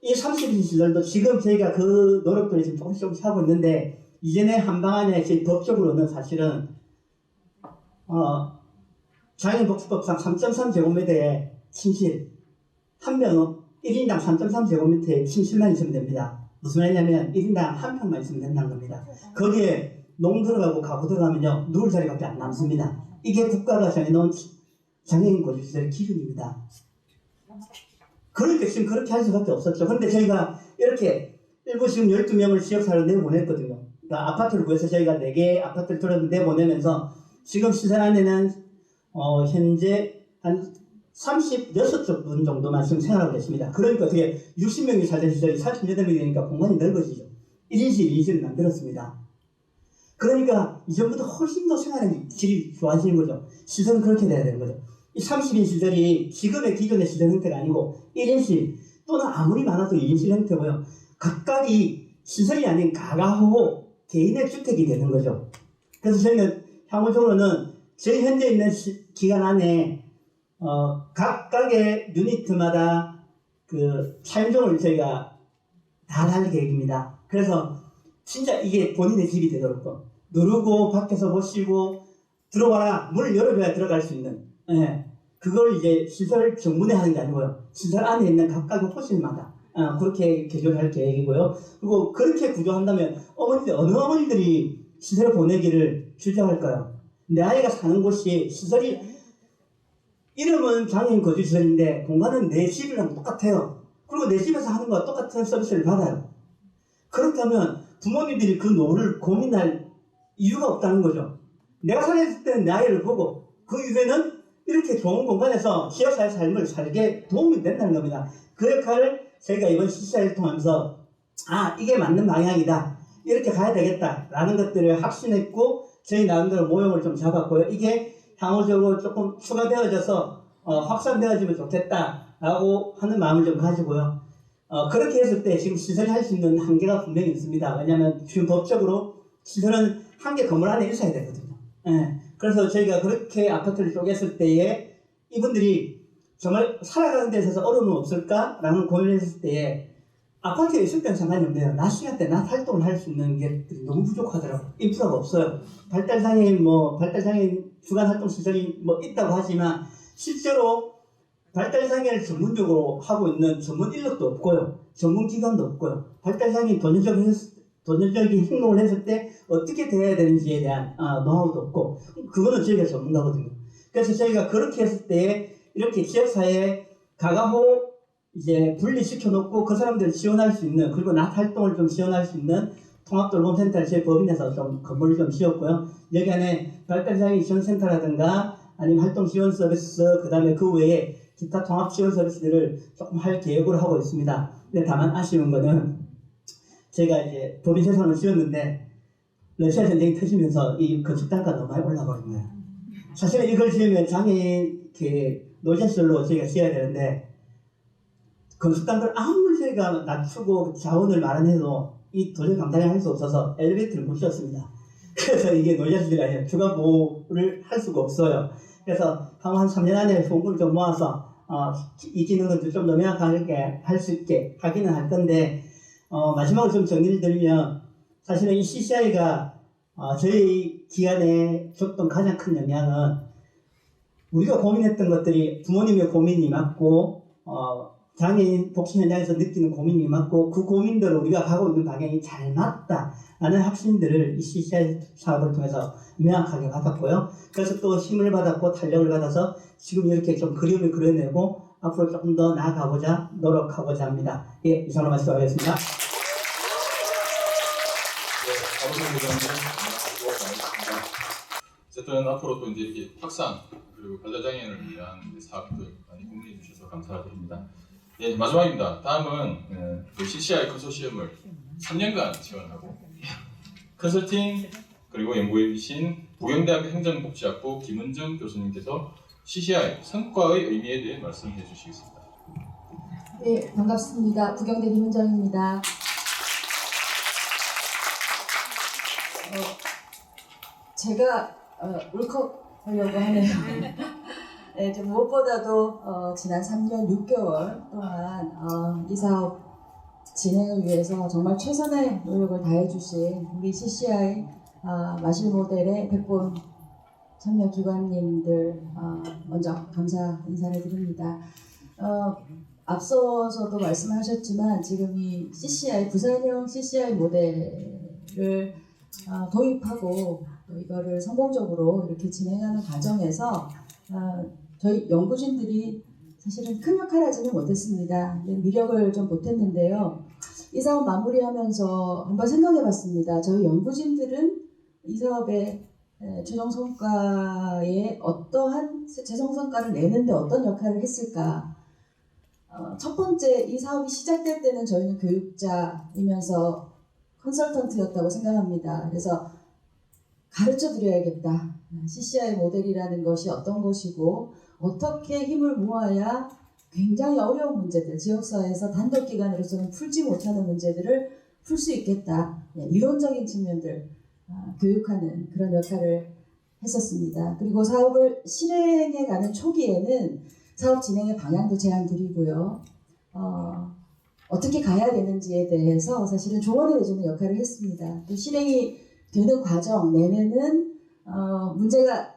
K: 이 30인 시설도 지금 저희가 그 노력들을 지금 조금씩 하고 있는데, 이전에 한 방안에 제 법적으로는 사실은 장애인복지법상 3.3제곱미터의 침실 한 명은 1인당 3.3제곱미터의 침실만 있으면 됩니다. 무슨 말이냐면 1인당 한 평만 있으면 된다는 겁니다. 거기에 농 들어가고 가구 들어가면요 누울 자리밖에 안 남습니다. 이게 국가가 정해놓은 장애인 거주시설의 기준입니다. 그러니까 지금 그렇게 할 수밖에 없었죠. 그런데 저희가 이렇게 일부 지금 12명을 지역사회로 내보냈거든요. 그러니까 아파트를 구해서 저희가 4개의 아파트를 들어서 내보내면서 지금 시설 안에는 현재 한 36분 정도만 지금 생활하고 계십니다. 그러니까 어떻게 60명이 살던 시절이 38명이 되니까 공간이 넓어지죠. 1인실, 2인실을 만들었습니다. 그러니까 이전보다 훨씬 더 생활의 질이 좋아지는 거죠. 시설은 그렇게 돼야 되는 거죠. 이 30인 시설이 지금의 기존의 시설 형태가 아니고 1인실 또는 아무리 많아도 2인실 형태고요. 각각이 시설이 아닌 가가호 개인의 주택이 되는 거죠. 그래서 저희는 향후적으로는 저희 현재 있는 기간 안에 각각의 유니트마다 그 차용종을 저희가 다 달 계획입니다. 그래서 진짜 이게 본인의 집이 되도록 누르고 밖에서 보시고 들어와라 문을 열어줘야 들어갈 수 있는 그걸 이제 시설 정문에 하는 게 아니고요. 시설 안에 있는 각각의 호실마다 그렇게 개조할 계획이고요. 그리고 그렇게 구조한다면 어느 어머니들이 시설을 보내기를 주저할까요? 내 아이가 사는 곳이 시설이 이름은 장애인 거주시설인데 공간은 내 집이랑 똑같아요. 그리고 내 집에서 하는 거와 똑같은 서비스를 받아요. 그렇다면 부모님들이 그 노후를 고민할 이유가 없다는 거죠. 내가 살았을 때는 내 아이를 보고 그 이후에는 이렇게 좋은 공간에서 지역사회 삶을 살게 도움이 된다는 겁니다. 그 역할을 저희가 이번 CCI를 통하면서 이게 맞는 방향이다. 이렇게 가야 되겠다라는 것들을 확신했고 저희 나름대로 모형을 좀 잡았고요. 이게 향후적으로 조금 추가되어져서 확산되어지면 좋겠다라고 하는 마음을 좀 가지고요. 그렇게 했을 때 지금 시설이 할 수 있는 한계가 분명히 있습니다. 왜냐하면 지금 법적으로 시설은 한 개 건물 안에 있어야 되거든요. 그래서 저희가 그렇게 아파트를 쪼갰을 때에 이분들이 정말 살아가는 데 있어서 어려움은 없을까라는 고민을 했을 때에 아파트에 있을 때는 상관이 없네요. 낮 시간 때 낮 활동을 할 수 있는 게 너무 부족하더라고요. 인프라가 없어요. 발달장애인 주간 활동 시설이 있다고 하지만 실제로 발달장애를 전문적으로 하고 있는 전문 인력도 없고요. 전문 기관도 없고요. 발달장애인 도전적인 행동을 했을 때 어떻게 대해야 되는지에 대한 노하우도 없고 그거는 저희가 전문가거든요. 그래서 저희가 그렇게 했을 때 이렇게 지역사회에 가가호 이제 분리시켜 놓고 그 사람들을 지원할 수 있는 그리고 낮 활동을 좀 지원할 수 있는 통합돌봄센터를 저희 법인에서 좀 건물을 좀 지었고요. 여기 안에 발달장애인 지원센터라든가 아니면 활동 지원 서비스 그다음에 그 외에 기타 통합 지원 서비스들을 조금 할 계획으로 하고 있습니다. 근데 다만 아쉬운 거는 제가 이제 법인 세상을 지었는데 러시아 전쟁이 터지면서 이 건축 단가가 너무 많이 올라버린 거예요. 사실은 이걸 지으면 장애인 노자시설로 저희가 지어야 되는데 건축 단가를 아무리 저희가 낮추고 자원을 마련해도 이 도저히 감당을 할 수 없어서 엘리베이터를 못 지었습니다. 그래서 이게 노자시설이 아니라 추가 보호를 할 수가 없어요. 그래서 한 3년 안에 fon금을 좀 모아서 이 기능을 좀 더 명확하게 할 수 있게 하기는 할 건데 마지막으로 좀 정리를 드리면 사실은 이 CCI가 저희 기관에 줬던 가장 큰 영향은 우리가 고민했던 것들이 부모님의 고민이 맞고 장애인 복지 현장에서 느끼는 고민이 맞고 그 고민들을 우리가 가고 있는 방향이 잘 맞다라는 확신들을 이 CCI 사업을 통해서 명확하게 받았고요. 그래서 또 힘을 받았고 탄력을 받아서 지금 이렇게 좀 그림을 그려내고 앞으로 조금 더 나아가보자 노력하고자 합니다. 예, 이상으로 말씀하겠습니다.
A: 어쨌든 앞으로 또 이제 이렇게 확산 그리고 발달장애인을 위한 사업들 많이 공유해 주셔서 감사드립니다. 예, 마지막입니다. 다음은 CCI 컨소시엄을 3년간 지원하고 컨설팅 그리고 연구해 주신 부경대학교 행정복지학부 김은정 교수님께서 CCI 성과의 의미에 대해 말씀해 주시겠습니다.
C: 네, 반갑습니다. 부경대 김은정입니다. 제가 울컥하려고 하네요. 네, 무엇보다도 지난 3년 6개월 동안 이 사업
H: 진행을 위해서 정말 최선의 노력을 다해주신 우리 CCI 마실 모델의 백본 참여 기관님들 먼저 감사 인사를 드립니다. 앞서서도 말씀하셨지만 지금 이 CCI 부산형 CCI 모델을 도입하고 또 이거를 성공적으로 이렇게 진행하는 과정에서 저희 연구진들이 사실은 큰 역할을 하지는 못했습니다. 미력을 좀 못했는데요. 이 사업 마무리하면서 한번 생각해봤습니다. 저희 연구진들은 이 사업의 최종 성과에 어떠한 최종 성과를 내는데 어떤 역할을 했을까? 첫 번째, 이 사업이 시작될 때는 저희는 교육자이면서 컨설턴트였다고 생각합니다. 그래서 가르쳐 드려야겠다. CCI 모델이라는 것이 어떤 것이고 어떻게 힘을 모아야 굉장히 어려운 문제들, 지역사회에서 단독기관으로서는 풀지 못하는 문제들을 풀 수 있겠다. 이론적인 측면들 교육하는 그런 역할을 했었습니다. 그리고 사업을 실행해가는 초기에는 사업 진행의 방향도 제안 드리고요. 어떻게 가야 되는지에 대해서 사실은 조언을 해주는 역할을 했습니다. 또 실행이 되는 과정 내내는 문제가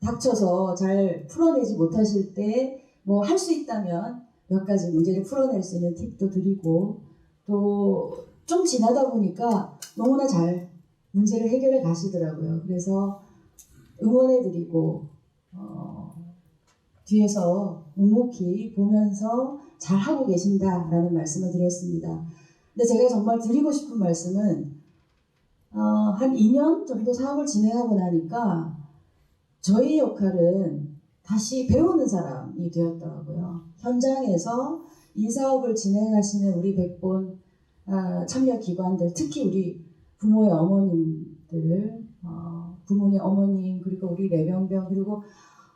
H: 닥쳐서 잘 풀어내지 못하실 때 뭐 할 수 있다면 몇 가지 문제를 풀어낼 수 있는 팁도 드리고 또 좀 지나다 보니까 너무나 잘 문제를 해결해 가시더라고요. 그래서 응원해드리고 뒤에서 묵묵히 보면서 잘 하고 계신다라는 말씀을 드렸습니다. 근데 제가 정말 드리고 싶은 말씀은 한 2년 정도 사업을 진행하고 나니까 저희 역할은 다시 배우는 사람이 되었더라고요. 현장에서 이 사업을 진행하시는 우리 백본 참여 기관들, 특히 우리 부모의 어머님들, 부모의 어머님, 그리고 우리 내병병, 그리고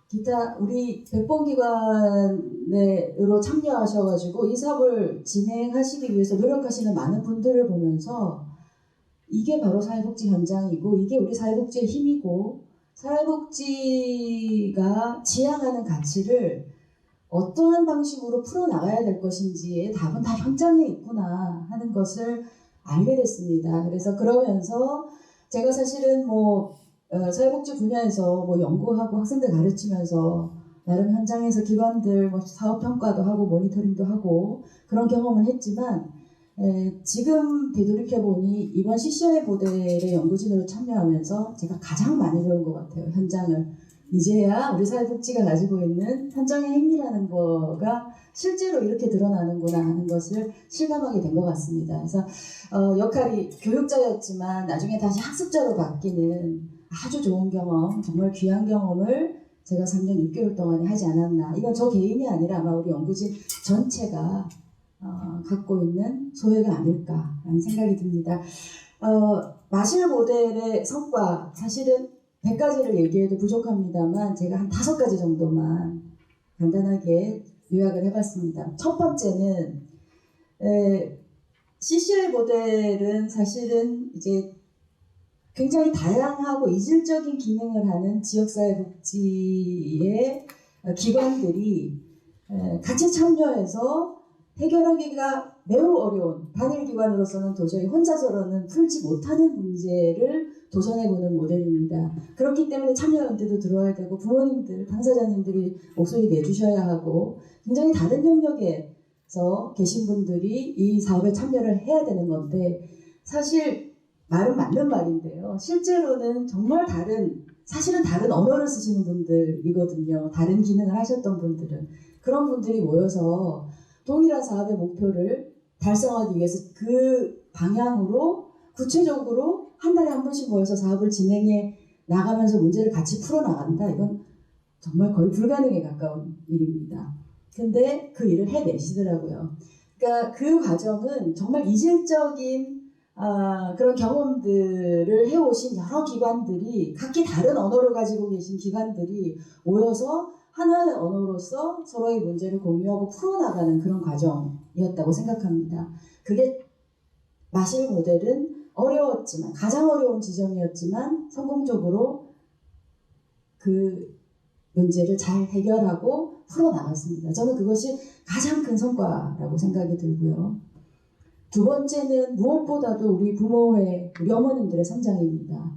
H: 기타 우리 백본 기관으로 참여하셔가지고 이 사업을 진행하시기 위해서 노력하시는 많은 분들을 보면서 이게 바로 사회복지 현장이고 이게 우리 사회복지의 힘이고 사회복지가 지향하는 가치를 어떠한 방식으로 풀어나가야 될 것인지의 답은 다 현장에 있구나 하는 것을 알게 됐습니다. 그래서 그러면서 제가 사실은 사회복지 분야에서 연구하고 학생들 가르치면서 나름 현장에서 기관들 사업 평가도 하고 모니터링도 하고 그런 경험은 했지만 지금 되돌이켜보니 이번 CCI 모델의 연구진으로 참여하면서 제가 가장 많이 배운 것 같아요. 현장을. 이제야 우리 사회복지가 가지고 있는 현장의 힘이라는 거가 실제로 이렇게 드러나는구나 하는 것을 실감하게 된 것 같습니다. 그래서 역할이 교육자였지만 나중에 다시 학습자로 바뀌는 아주 좋은 경험, 정말 귀한 경험을 제가 3년 6개월 동안에 하지 않았나. 이건 저 개인이 아니라 아마 우리 연구진 전체가 갖고 있는 소회가 아닐까라는 생각이 듭니다. 마실 모델의 성과, 사실은 100가지를 얘기해도 부족합니다만 제가 한 5가지 정도만 간단하게 요약을 해봤습니다. 첫 번째는 CCI 모델은 사실은 이제 굉장히 다양하고 이질적인 기능을 하는 지역사회복지의 기관들이 같이 참여해서 해결하기가 매우 어려운 단일기관으로서는 도저히 혼자서는 풀지 못하는 문제를 도전해보는 모델입니다. 그렇기 때문에 참여연대도 들어야 되고 부모님들, 당사자님들이 목소리 내주셔야 하고 굉장히 다른 영역에서 계신 분들이 이 사업에 참여를 해야 되는 건데 사실 말은 맞는 말인데요. 실제로는 정말 사실은 다른 언어를 쓰시는 분들이거든요. 다른 기능을 하셨던 분들은. 그런 분들이 모여서 동일한 사업의 목표를 달성하기 위해서 그 방향으로 구체적으로 한 달에 한 번씩 모여서 사업을 진행해 나가면서 문제를 같이 풀어나간다. 이건 정말 거의 불가능에 가까운 일입니다. 근데 그 일을 해내시더라고요. 그러니까 그 과정은 정말 이질적인 그런 경험들을 해오신 여러 기관들이 각기 다른 언어를 가지고 계신 기관들이 모여서 하나의 언어로서 서로의 문제를 공유하고 풀어나가는 그런 과정이었다고 생각합니다. 그게 마실 모델은 어려웠지만 가장 어려운 지점이었지만 성공적으로 그 문제를 잘 해결하고 풀어나갔습니다. 저는 그것이 가장 큰 성과라고 생각이 들고요. 두 번째는 무엇보다도 우리 부모의, 우리 어머님들의 성장입니다.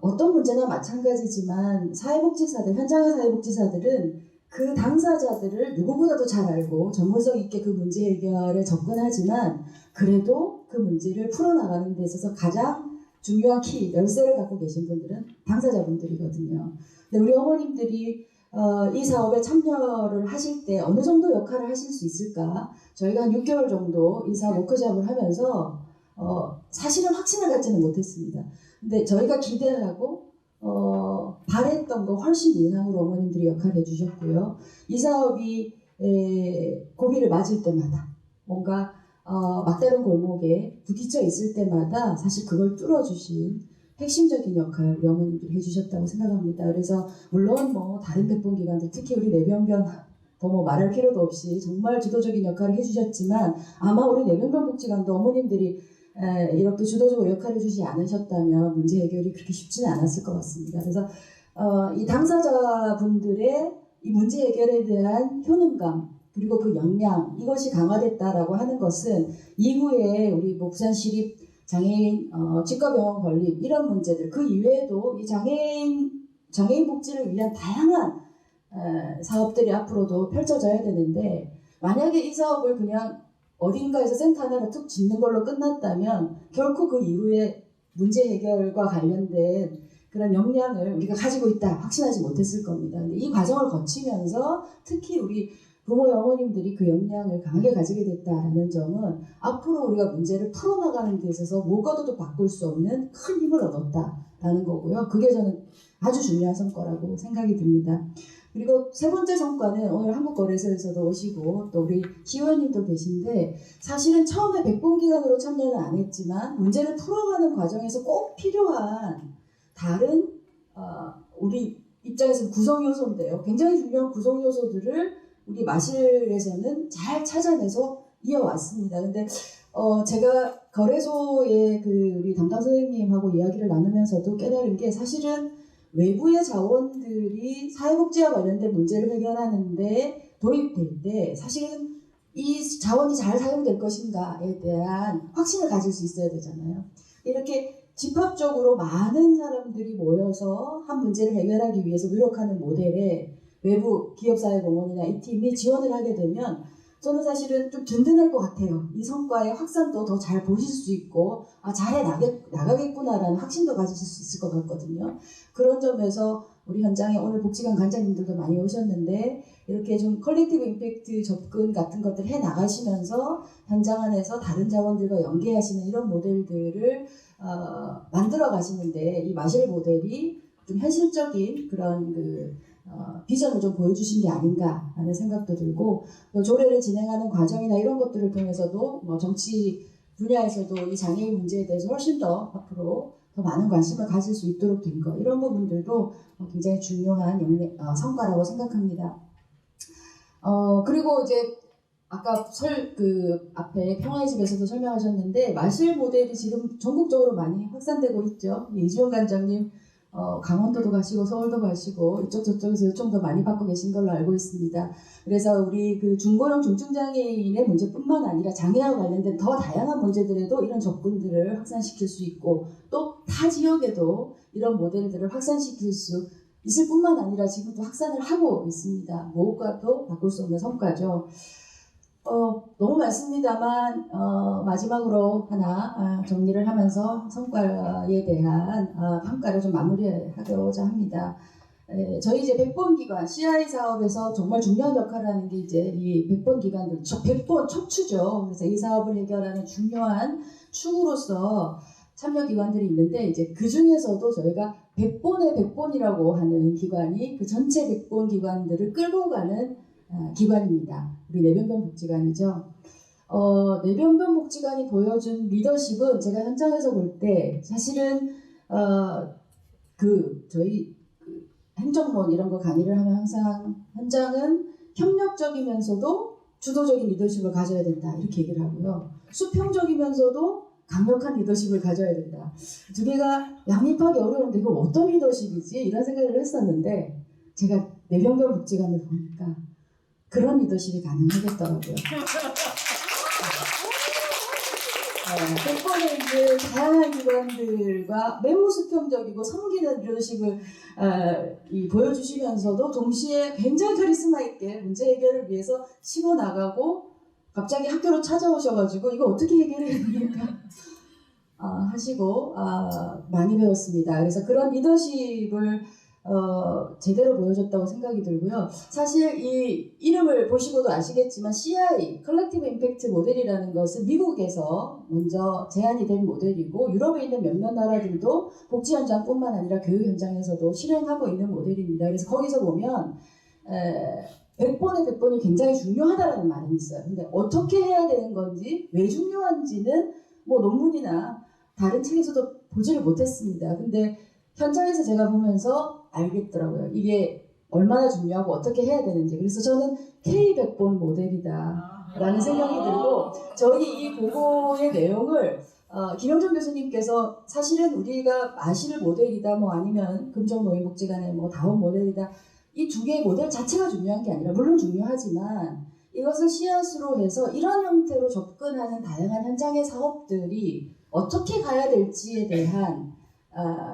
H: 어떤 문제나 마찬가지지만 사회복지사들, 현장의 사회복지사들은 그 당사자들을 누구보다도 잘 알고 전문성 있게 그 문제 해결에 접근하지만 그래도 그 문제를 풀어나가는 데 있어서 가장 중요한 키, 열쇠를 갖고 계신 분들은 당사자분들이거든요. 근데 우리 어머님들이 이 사업에 참여를 하실 때 어느 정도 역할을 하실 수 있을까? 저희가 한 6개월 정도 이 사업 워크숍을 하면서 사실은 확신을 갖지는 못했습니다. 근데 저희가 기대를 하고 바랬던 거 훨씬 이상으로 어머님들이 역할을 해주셨고요. 이 사업이 고비를 맞을 때마다 뭔가 막다른 골목에 부딪혀 있을 때마다 사실 그걸 뚫어주신 핵심적인 역할 우리 어머님들이 해주셨다고 생각합니다. 그래서 물론 뭐 다른 백본기관들 특히 우리 내병변 더 뭐 말할 필요도 없이 정말 주도적인 역할을 해주셨지만 아마 우리 내병변복지관도 어머님들이 이렇게 주도적으로 역할을 해주지 않으셨다면 문제 해결이 그렇게 쉽지는 않았을 것 같습니다. 그래서 이 당사자분들의 이 문제 해결에 대한 효능감 그리고 그 역량 이것이 강화됐다라고 하는 것은 이후에 우리 뭐 부산시립 장애인 치과병원 건립 이런 문제들 그 이외에도 이 장애인 복지를 위한 다양한 사업들이 앞으로도 펼쳐져야 되는데 만약에 이 사업을 그냥 어딘가에서 센터 하나를 툭 짓는 걸로 끝났다면 결코 그 이후에 문제 해결과 관련된 그런 역량을 우리가 가지고 있다 확신하지 못했을 겁니다. 근데 이 과정을 거치면서 특히 우리 부모의 어머님들이 그 역량을 강하게 가지게 됐다라는 점은 앞으로 우리가 문제를 풀어나가는 데 있어서 무엇과도 바꿀 수 없는 큰 힘을 얻었다라는 거고요. 그게 저는 아주 중요한 성과라고 생각이 듭니다. 그리고 세 번째 성과는 오늘 한국거래소에서도 오시고 또 우리 시의원님도 계신데 사실은 처음에 백본기관으로 참여는 안 했지만 문제를 풀어가는 과정에서 꼭 필요한 다른 우리 입장에서는 구성요소인데요. 굉장히 중요한 구성요소들을 우리 마실에서는 잘 찾아내서 이어왔습니다. 근데 제가 거래소의 그 우리 담당 선생님하고 이야기를 나누면서도 깨달은 게 사실은 외부의 자원들이 사회복지와 관련된 문제를 해결하는데 도입될 때 사실은 이 자원이 잘 사용될 것인가에 대한 확신을 가질 수 있어야 되잖아요. 이렇게 집합적으로 많은 사람들이 모여서 한 문제를 해결하기 위해서 노력하는 모델에 외부 기업사회공헌이나 이 팀이 지원을 하게 되면 저는 사실은 좀 든든할 것 같아요. 이 성과의 확산도 더 잘 보실 수 있고 잘해 나가겠구나라는 확신도 가지실 수 있을 것 같거든요. 그런 점에서 우리 현장에 오늘 복지관 관장님들도 많이 오셨는데 이렇게 좀 컬렉티브 임팩트 접근 같은 것들 해 나가시면서 현장 안에서 다른 자원들과 연계하시는 이런 모델들을 만들어 가시는데 이 마실 모델이 좀 현실적인 그런 비전을 좀 보여주신 게 아닌가 하는 생각도 들고 조례를 진행하는 과정이나 이런 것들을 통해서도 뭐 정치 분야에서도 이 장애인 문제에 대해서 훨씬 더 앞으로 더 많은 관심을 가질 수 있도록 된 것 이런 부분들도 굉장히 중요한 성과라고 생각합니다. 그리고 이제 아까 앞에 평화의 집에서도 설명하셨는데 마실 모델이 지금 전국적으로 많이 확산되고 있죠. 이주영 관장님 강원도도 가시고 서울도 가시고 이쪽 저쪽에서 요청도 많이 받고 계신 걸로 알고 있습니다. 그래서 우리 그 중고령 중증장애인의 문제뿐만 아니라 장애와 관련된 더 다양한 문제들에도 이런 접근들을 확산시킬 수 있고 또 타 지역에도 이런 모델들을 확산시킬 수 있을 뿐만 아니라 지금도 확산을 하고 있습니다. 무엇과도 바꿀 수 없는 성과죠. 너무 많습니다만 마지막으로 하나 정리를 하면서 성과에 대한 평가를 좀 마무리하고자 합니다. 저희 이제 100번 기관 CI 사업에서 정말 중요한 역할을 하는 게 이제 이 100번 기관들 100번 척추죠. 그래서 이 사업을 해결하는 중요한 축으로서 참여 기관들이 있는데 이제 그 중에서도 저희가 100번의 100번이라고 하는 기관이 그 전체 100번 기관들을 끌고 가는 기관입니다. 우리 내변변복지관이죠. 내변변복지관이 보여준 리더십은 제가 현장에서 볼 때 사실은 저희 행정론 이런 거 강의를 하면 항상 현장은 협력적이면서도 주도적인 리더십을 가져야 된다 이렇게 얘기를 하고요. 수평적이면서도 강력한 리더십을 가져야 된다. 두 개가 양립하기 어려운데 이거 어떤 리더십이지? 이런 생각을 했었는데 제가 내변변복지관을 보니까 그런 리더십이 가능하겠더라고요. 백번에 있는 다양한 기관들과 매우 수평적이고 섬기는 리더십을 보여주시면서도 동시에 굉장히 카리스마 있게 문제 해결을 위해서 치고 나가고 갑자기 학교로 찾아오셔가지고 이거 어떻게 해결해야 됩니까? 하시고 많이 배웠습니다. 그래서 그런 리더십을 제대로 보여줬다고 생각이 들고요. 사실 이 이름을 보시고도 아시겠지만 CI, 컬렉티브 임팩트 모델이라는 것은 미국에서 먼저 제안이 된 모델이고 유럽에 있는 몇몇 나라들도 복지 현장뿐만 아니라 교육 현장에서도 실행하고 있는 모델입니다. 그래서 거기서 보면 100번이 굉장히 중요하다라는 말은 있어요. 근데 어떻게 해야 되는 건지 왜 중요한지는 뭐 논문이나 다른 책에서도 보지를 못했습니다. 근데 현장에서 제가 보면서 알겠더라고요. 이게 얼마나 중요하고 어떻게 해야 되는지. 그래서 저는 K100번 모델이다라는 생각이 들고 저희 이 보고의 내용을 김영정 교수님께서 사실은 우리가 마실 모델이다 뭐 아니면 금정노인복지관의 뭐 다원 모델이다 이 두 개의 모델 자체가 중요한 게 아니라 물론 중요하지만 이것을 씨앗으로 해서 이런 형태로 접근하는 다양한 현장의 사업들이 어떻게 가야 될지에 대한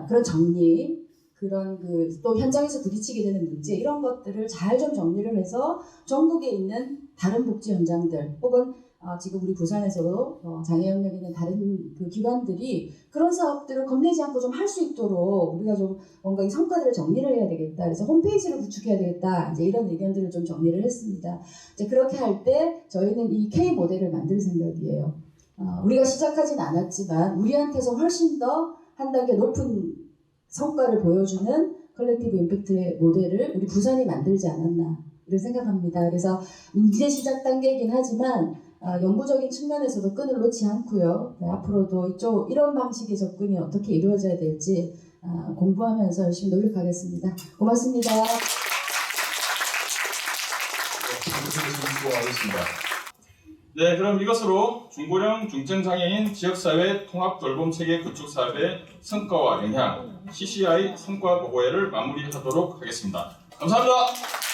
H: 그런 정리, 그런 또 현장에서 부딪히게 되는 문제 이런 것들을 잘 좀 정리를 해서 전국에 있는 다른 복지 현장들 혹은 지금 우리 부산에서도 장애 영역에 있는 다른 그 기관들이 그런 사업들을 겁내지 않고 좀 할 수 있도록 우리가 좀 뭔가 이 성과들을 정리를 해야 되겠다. 그래서 홈페이지를 구축해야 되겠다. 이제 이런 의견들을 좀 정리를 했습니다. 이제 그렇게 할 때 저희는 이 K 모델을 만들 생각이에요. 우리가 시작하진 않았지만 우리한테서 훨씬 더 한 단계 높은 성과를 보여주는 컬렉티브 임팩트의 모델을 우리 부산이 만들지 않았나 이런 생각합니다. 그래서 이제 시작 단계이긴 하지만 연구적인 측면에서도 끈을 놓지 않고요. 네, 앞으로도 이런 방식의 접근이 어떻게 이루어져야 될지 공부하면서 열심히 노력하겠습니다. 고맙습니다.
A: 수고하셨습니다. 네, 그럼 이것으로 중고령 중증장애인 지역사회 통합돌봄체계 구축 사업의 성과와 영향 CCI 성과 보고회를 마무리하도록 하겠습니다. 감사합니다.